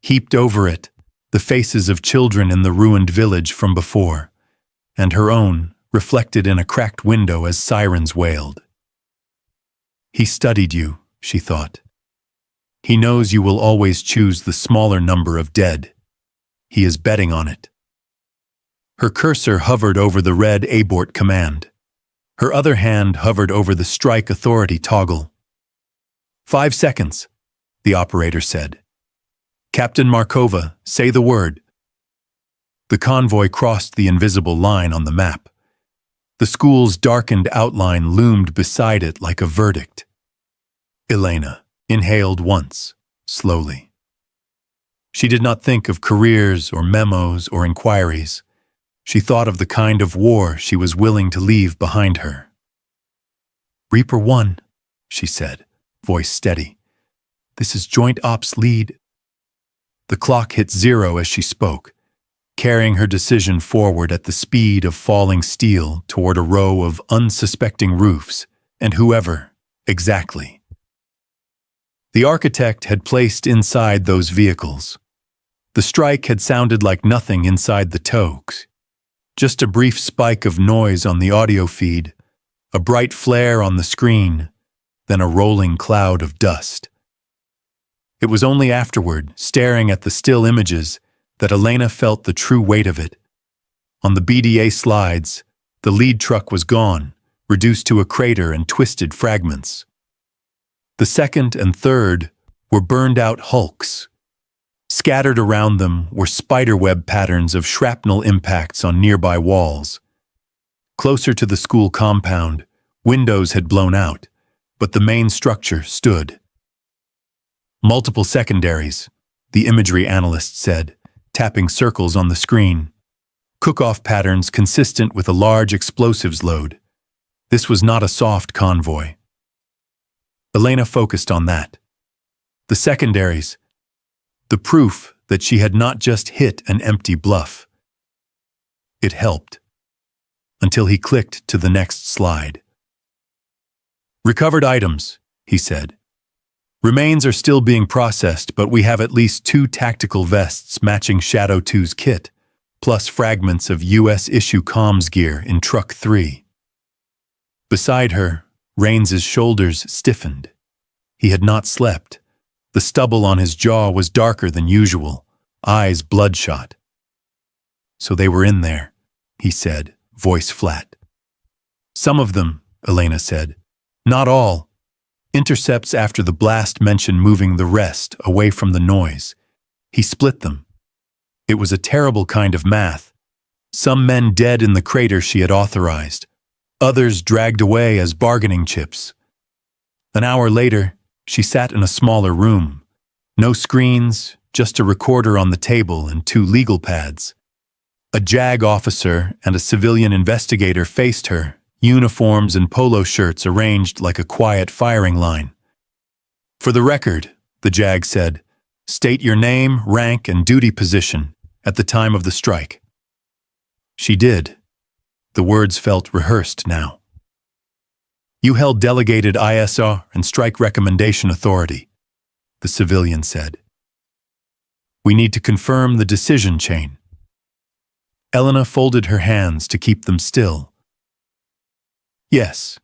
Heaped over it, the faces of children in the ruined village from before, and her own, reflected in a cracked window as sirens wailed. He studied you, she thought. He knows you will always choose the smaller number of dead. He is betting on it. Her cursor hovered over the red abort command. Her other hand hovered over the strike authority toggle. 5 seconds, the operator said. Captain Markova, say the word. The convoy crossed the invisible line on the map. The school's darkened outline loomed beside it like a verdict. Elena inhaled once, slowly. She did not think of careers or memos or inquiries. She thought of the kind of war she was willing to leave behind her. Reaper 1, she said, voice steady. This is Joint Ops Lead. The clock hit 0 as she spoke, carrying her decision forward at the speed of falling steel toward a row of unsuspecting roofs and whoever, exactly. The architect had placed inside those vehicles. The strike had sounded like nothing inside the togs. Just a brief spike of noise on the audio feed, a bright flare on the screen, then a rolling cloud of dust. It was only afterward, staring at the still images, that Elena felt the true weight of it. On the BDA slides, the lead truck was gone, reduced to a crater and twisted fragments. The second and third were burned-out hulks. Scattered around them were spiderweb patterns of shrapnel impacts on nearby walls. Closer to the school compound, windows had blown out, but the main structure stood. Multiple secondaries, the imagery analyst said, tapping circles on the screen. Cook-off patterns consistent with a large explosives load. This was not a soft convoy. Elena focused on that. The secondaries, the proof that she had not just hit an empty bluff. It helped, until he clicked to the next slide. Recovered items, he said. Remains are still being processed, but we have at least 2 tactical vests matching Shadow 2's kit, plus fragments of US-issue comms gear in Truck 3. Beside her, Rains's shoulders stiffened. He had not slept. The stubble on his jaw was darker than usual, eyes bloodshot. So they were in there, he said, voice flat. Some of them, Elena said. Not all. Intercepts after the blast mentioned moving the rest away from the noise. He split them. It was a terrible kind of math. Some men dead in the crater she had authorized. Others dragged away as bargaining chips. An hour later, she sat in a smaller room. No screens, just a recorder on the table and 2 legal pads. A JAG officer and a civilian investigator faced her, uniforms and polo shirts arranged like a quiet firing line. "For the record," the JAG said, "state your name, rank, and duty position at the time of the strike." She did. The words felt rehearsed now. "You held delegated ISR and strike recommendation authority," the civilian said. "We need to confirm the decision chain." Elena folded her hands to keep them still. "Yes,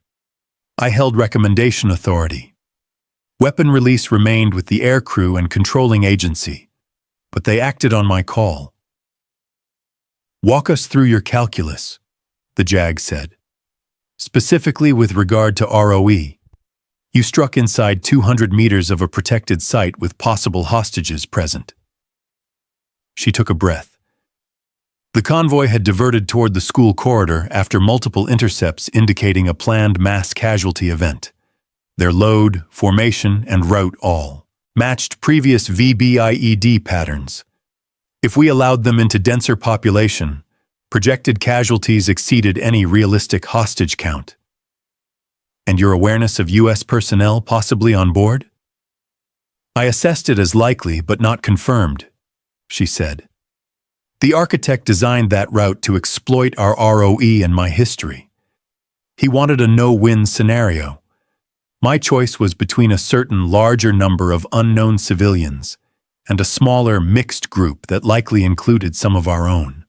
I held recommendation authority. Weapon release remained with the aircrew and controlling agency, but they acted on my call." "Walk us through your calculus," the JAG said. "Specifically with regard to ROE. You struck inside 200 meters of a protected site with possible hostages present." She took a breath. The convoy had diverted toward the school corridor after multiple intercepts indicating a planned mass casualty event. Their load, formation, and route all matched previous VBIED patterns. If we allowed them into denser population, projected casualties exceeded any realistic hostage count. "And your awareness of U.S. personnel possibly on board?" "I assessed it as likely but not confirmed," she said. "The architect designed that route to exploit our ROE and my history. He wanted a no-win scenario. My choice was between a certain larger number of unknown civilians and a smaller mixed group that likely included some of our own."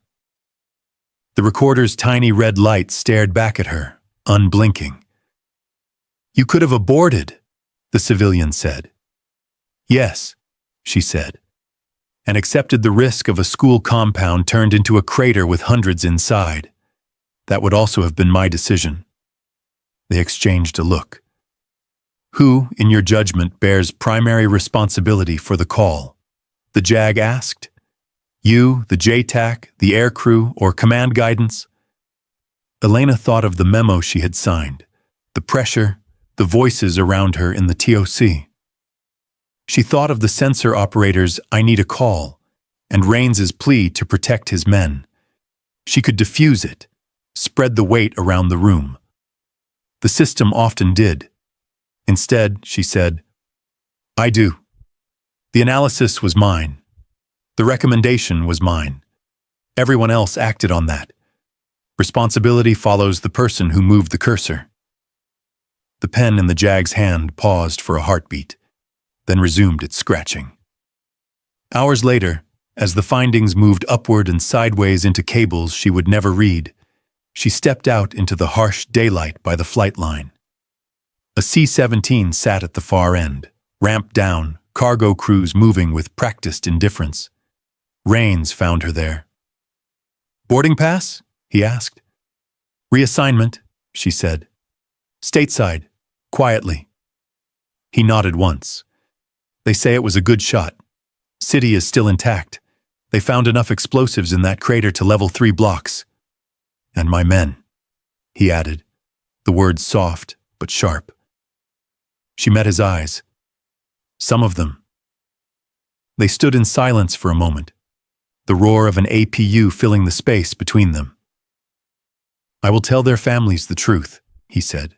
The recorder's tiny red light stared back at her, unblinking. "You could have aborted," the civilian said. "Yes," she said, "and accepted the risk of a school compound turned into a crater with hundreds inside. That would also have been my decision." They exchanged a look. "Who, in your judgment, bears primary responsibility for the call?" the JAG asked. "You, the JTAC, the aircrew, or command guidance?" Elena thought of the memo she had signed, the pressure, the voices around her in the TOC. She thought of the sensor operator's "I need a call" and Raines's plea to protect his men. She could diffuse it, spread the weight around the room. The system often did. Instead, she said, "I do. The analysis was mine. The recommendation was mine. Everyone else acted on that. Responsibility follows the person who moved the cursor." The pen in the JAG's hand paused for a heartbeat, then resumed its scratching. Hours later, as the findings moved upward and sideways into cables she would never read, she stepped out into the harsh daylight by the flight line. A C-17 sat at the far end, ramped down, cargo crews moving with practiced indifference. Raines found her there. "Boarding pass?" he asked. "Reassignment," she said. "Stateside, quietly." He nodded once. "They say it was a good shot. City is still intact. They found enough explosives in that crater to level 3 blocks. And my men," he added, the words soft but sharp. She met his eyes. "Some of them." They stood in silence for a moment, the roar of an APU filling the space between them. "I will tell their families the truth," he said,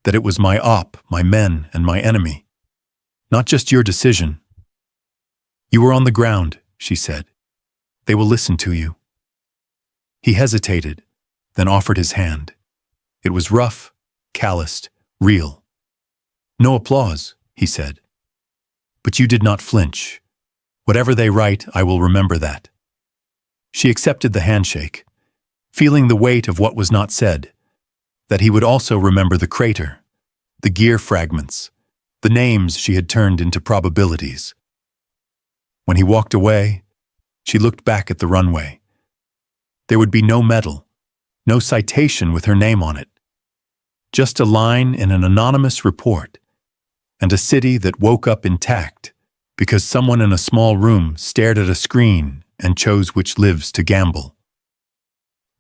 "that it was my op, my men, and my enemy. Not just your decision." "You were on the ground," she said. "They will listen to you." He hesitated, then offered his hand. It was rough, calloused, real. "No applause," he said. "But you did not flinch. Whatever they write, I will remember that." She accepted the handshake, feeling the weight of what was not said, that he would also remember the crater, the gear fragments, the names she had turned into probabilities. When he walked away, she looked back at the runway. There would be no medal, no citation with her name on it. Just a line in an anonymous report, and a city that woke up intact because someone in a small room stared at a screen and chose which lives to gamble.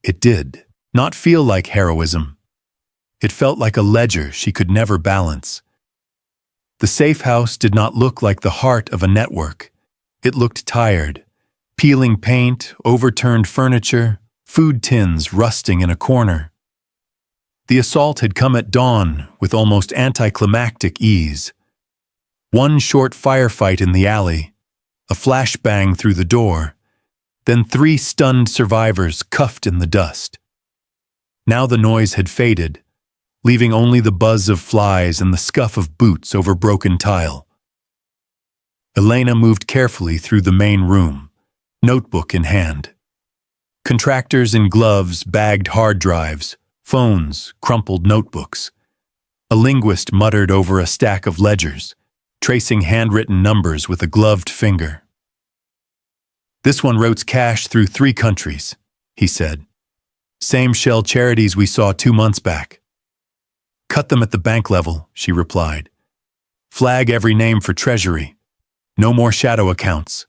It did not feel like heroism. It felt like a ledger she could never balance. The safe house did not look like the heart of a network. It looked tired, peeling paint, overturned furniture, food tins rusting in a corner. The assault had come at dawn with almost anticlimactic ease. One short firefight in the alley, a flashbang through the door, then 3 stunned survivors cuffed in the dust. Now the noise had faded, leaving only the buzz of flies and the scuff of boots over broken tile. Elena moved carefully through the main room, notebook in hand. Contractors in gloves bagged hard drives, phones, crumpled notebooks. A linguist muttered over a stack of ledgers, tracing handwritten numbers with a gloved finger. "This one routes cash through 3 countries," he said. "Same shell charities we saw 2 months back." "Cut them at the bank level," she replied. "Flag every name for treasury. No more shadow accounts."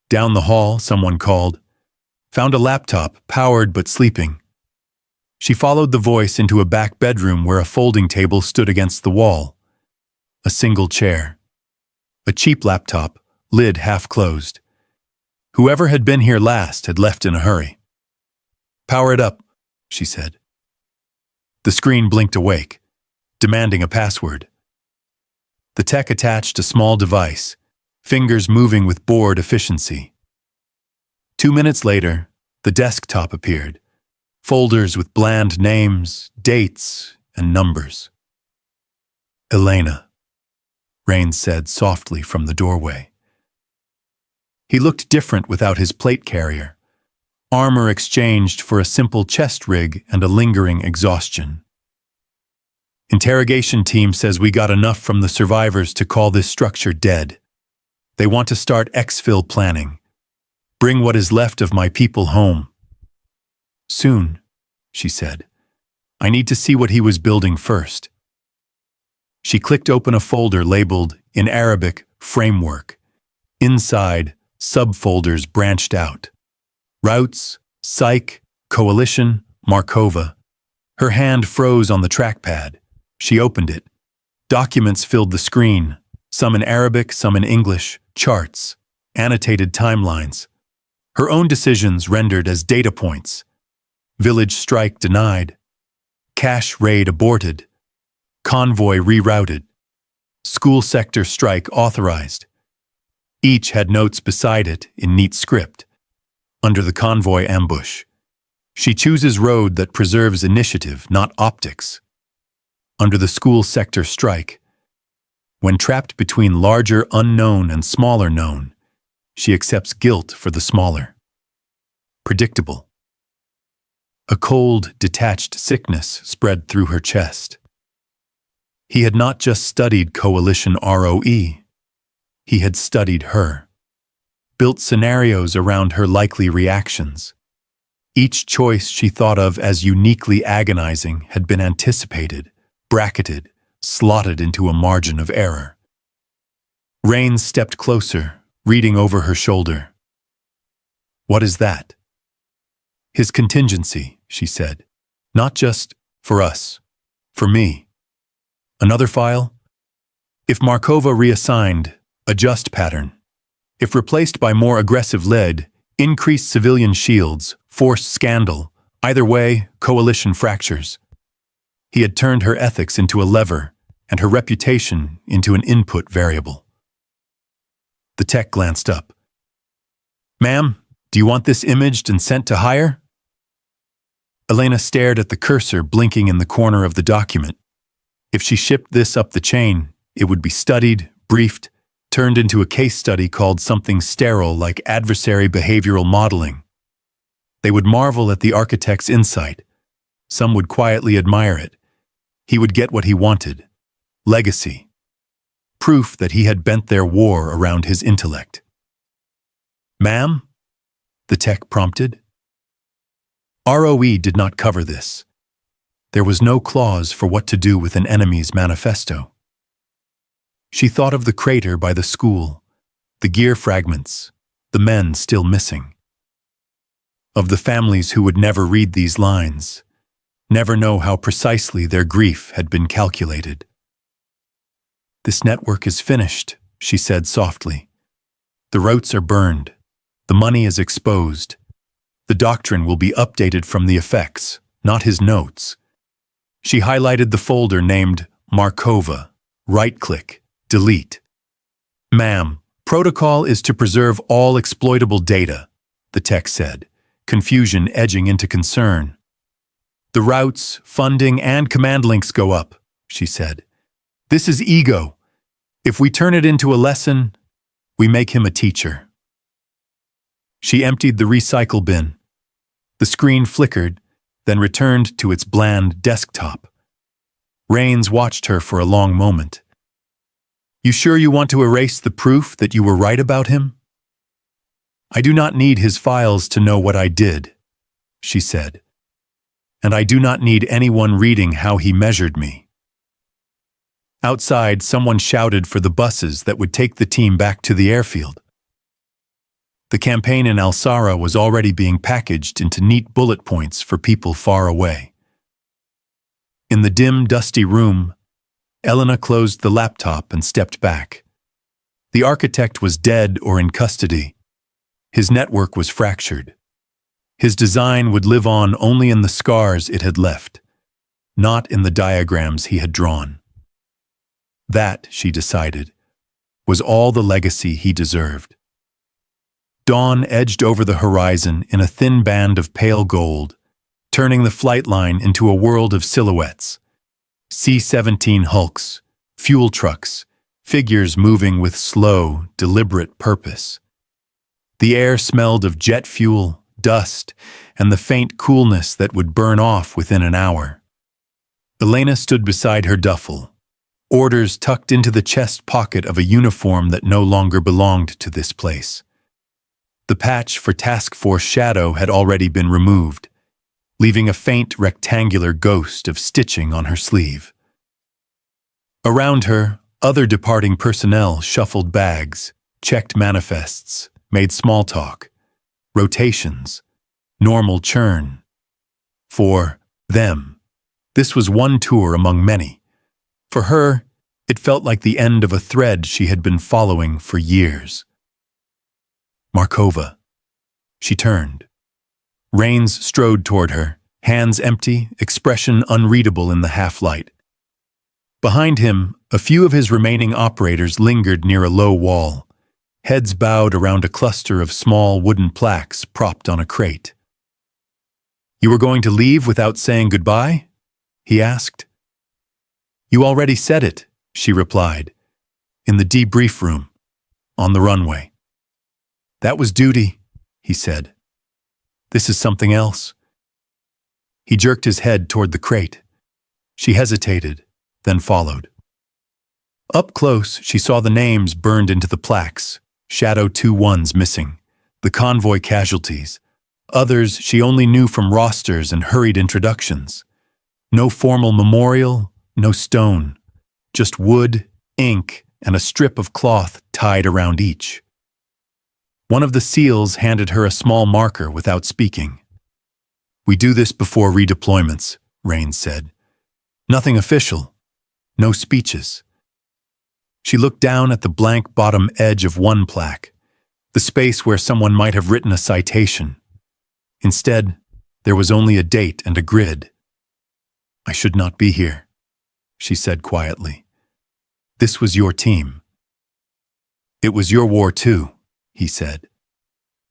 Down the hall, someone called. Found a laptop, powered but sleeping. She followed the voice into a back bedroom where a folding table stood against the wall. A single chair. A cheap laptop, lid half closed. Whoever had been here last had left in a hurry. "Power it up," she said. The screen blinked awake, demanding a password. The tech attached a small device, fingers moving with bored efficiency. 2 minutes later, the desktop appeared, folders with bland names, dates, and numbers. "Elena," Rain said softly from the doorway. He looked different without his plate carrier, armor exchanged for a simple chest rig and a lingering exhaustion. "Interrogation team says we got enough from the survivors to call this structure dead. They want to start exfil planning. Bring what is left of my people home." "Soon," she said. "I need to see what he was building first." She clicked open a folder labeled, in Arabic, Framework. Inside, subfolders branched out. Routes, Psych, Coalition, Markova. Her hand froze on the trackpad. She opened it. Documents filled the screen, some in Arabic, some in English, charts, annotated timelines. Her own decisions rendered as data points. Village strike denied. Cash raid aborted. Convoy rerouted. School sector strike authorized. Each had notes beside it in neat script. Under the convoy ambush. She chooses road that preserves initiative, not optics. Under the school sector strike. When trapped between larger unknown and smaller known, she accepts guilt for the smaller. Predictable. A cold, detached sickness spread through her chest. He had not just studied Coalition ROE. He had studied her. Built scenarios around her likely reactions. Each choice she thought of as uniquely agonizing had been anticipated, bracketed, slotted into a margin of error. Rain stepped closer, reading over her shoulder. "What is that?" "His contingency," she said. "Not just for us, for me." Another file? "If Markova reassigned, adjust pattern. If replaced by more aggressive lead, increased civilian shields, forced scandal. Either way, coalition fractures." He had turned her ethics into a lever and her reputation into an input variable. The tech glanced up. "Ma'am, do you want this imaged and sent to higher?" Elena stared at the cursor blinking in the corner of the document. If she shipped this up the chain, it would be studied, briefed, turned into a case study called something sterile like adversary behavioral modeling. They would marvel at the architect's insight. Some would quietly admire it. He would get what he wanted. Legacy. Proof that he had bent their war around his intellect. "Ma'am?" the tech prompted. ROE did not cover this. There was no clause for what to do with an enemy's manifesto. She thought of the crater by the school, the gear fragments, the men still missing. Of the families who would never read these lines, never know how precisely their grief had been calculated. "This network is finished," she said softly. "The routes are burned. The money is exposed. The doctrine will be updated from the effects, not his notes. She highlighted the folder named Markova. Right-click, delete. Ma'am, protocol is to preserve all exploitable data, the text said, confusion edging into concern. The routes, funding, and command links go up, she said. This is ego. If we turn it into a lesson, we make him a teacher. She emptied the recycle bin. The screen flickered, then returned to its bland desktop. Rains watched her for a long moment. You sure you want to erase the proof that you were right about him? I do not need his files to know what I did, she said. And I do not need anyone reading how he measured me. Outside, someone shouted for the buses that would take the team back to the airfield. The campaign in Alsara was already being packaged into neat bullet points for people far away. In the dim, dusty room, Elena closed the laptop and stepped back. The architect was dead or in custody. His network was fractured. His design would live on only in the scars it had left, not in the diagrams he had drawn. That, she decided, was all the legacy he deserved. Dawn edged over the horizon in a thin band of pale gold, turning the flight line into a world of silhouettes. C-17 hulks, fuel trucks, figures moving with slow, deliberate purpose. The air smelled of jet fuel, dust, and the faint coolness that would burn off within an hour. Elena stood beside her duffel, orders tucked into the chest pocket of a uniform that no longer belonged to this place. The patch for Task Force Shadow had already been removed, leaving a faint rectangular ghost of stitching on her sleeve. Around her, other departing personnel shuffled bags, checked manifests, made small talk, rotations, normal churn. For them, this was one tour among many. For her, it felt like the end of a thread she had been following for years. Markova. She turned. Rains strode toward her, hands empty, expression unreadable in the half-light. Behind him, a few of his remaining operators lingered near a low wall, heads bowed around a cluster of small wooden plaques propped on a crate. You were going to leave without saying goodbye? He asked. You already said it, she replied, in the debrief room, on the runway. That was duty, he said. This is something else. He jerked his head toward the crate. She hesitated, then followed. Up close, she saw the names burned into the plaques, Shadow 2-1's missing, the convoy casualties. Others she only knew from rosters and hurried introductions. No formal memorial, no stone, just wood, ink, and a strip of cloth tied around each. One of the SEALs handed her a small marker without speaking. We do this before redeployments, Rains said. Nothing official. No speeches. She looked down at the blank bottom edge of one plaque, the space where someone might have written a citation. Instead, there was only a date and a grid. I should not be here, she said quietly. This was your team. It was your war too, he said.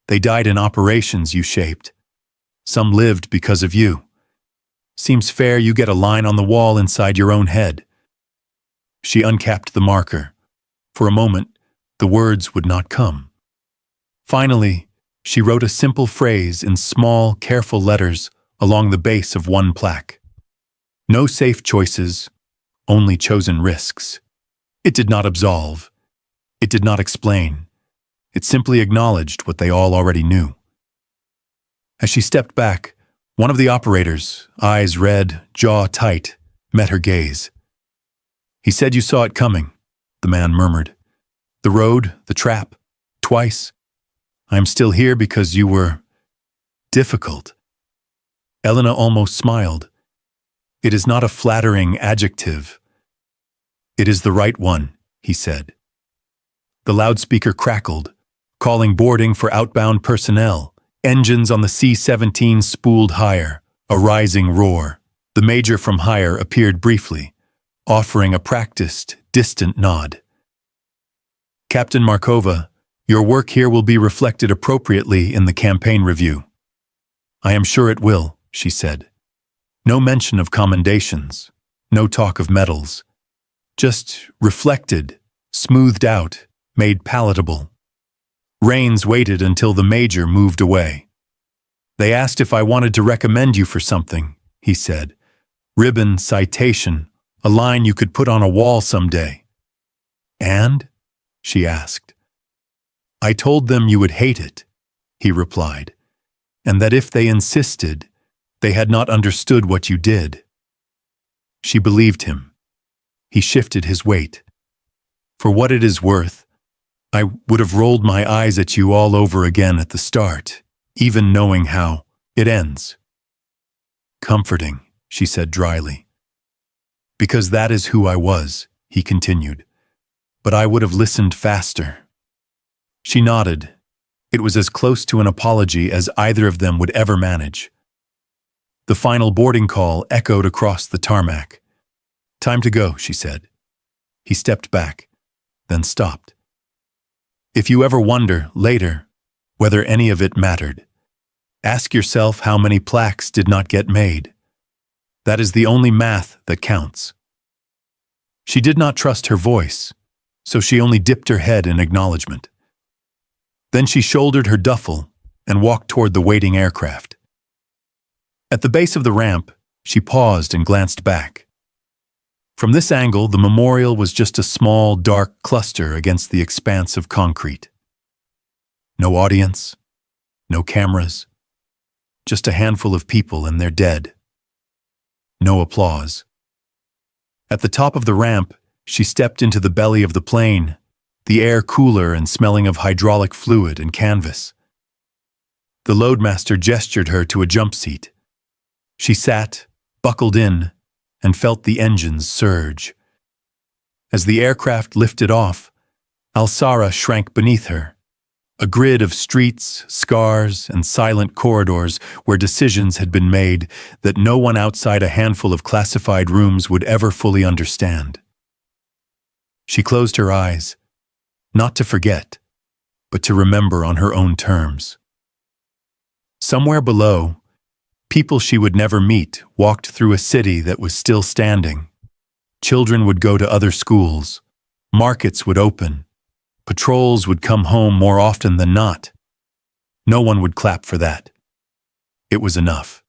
They died in operations you shaped. Some lived because of you. Seems fair you get a line on the wall inside your own head. She uncapped the marker. For a moment, the words would not come. Finally, she wrote a simple phrase in small, careful letters along the base of one plaque. No safe choices, only chosen risks. It did not absolve. It did not explain. It simply acknowledged what they all already knew. As she stepped back, one of the operators, eyes red, jaw tight, met her gaze. He said you saw it coming, the man murmured. The road, the trap, twice. I am still here because you were difficult. Elena almost smiled. It is not a flattering adjective. It is the right one, he said. The loudspeaker crackled, calling boarding for outbound personnel. Engines on the C-17 spooled higher, a rising roar. The major from higher appeared briefly, offering a practiced, distant nod. Captain Markova, your work here will be reflected appropriately in the campaign review. I am sure it will, she said. No mention of commendations, no talk of medals. Just reflected, smoothed out, made palatable. Rains waited until the major moved away. They asked if I wanted to recommend you for something, he said. Ribbon, citation, a line you could put on a wall someday. And? She asked. I told them you would hate it, he replied, and that if they insisted, they had not understood what you did. She believed him. He shifted his weight. For what it is worth, I would have rolled my eyes at you all over again at the start, even knowing how it ends. Comforting, she said dryly. Because that is who I was, he continued. But I would have listened faster. She nodded. It was as close to an apology as either of them would ever manage. The final boarding call echoed across the tarmac. Time to go, she said. He stepped back, then stopped. If you ever wonder, later, whether any of it mattered, ask yourself how many plaques did not get made. That is the only math that counts. She did not trust her voice, so she only dipped her head in acknowledgement. Then she shouldered her duffel and walked toward the waiting aircraft. At the base of the ramp, she paused and glanced back. From this angle, the memorial was just a small, dark cluster against the expanse of concrete. No audience, no cameras, just a handful of people and they're dead. No applause. At the top of the ramp, she stepped into the belly of the plane, the air cooler and smelling of hydraulic fluid and canvas. The loadmaster gestured her to a jump seat. She sat, buckled in, and felt the engines surge. As the aircraft lifted off, Alsara shrank beneath her, a grid of streets, scars, and silent corridors where decisions had been made that no one outside a handful of classified rooms would ever fully understand. She closed her eyes, not to forget, but to remember on her own terms. Somewhere below, people she would never meet walked through a city that was still standing. Children would go to other schools. Markets would open. Patrols would come home more often than not. No one would clap for that. It was enough.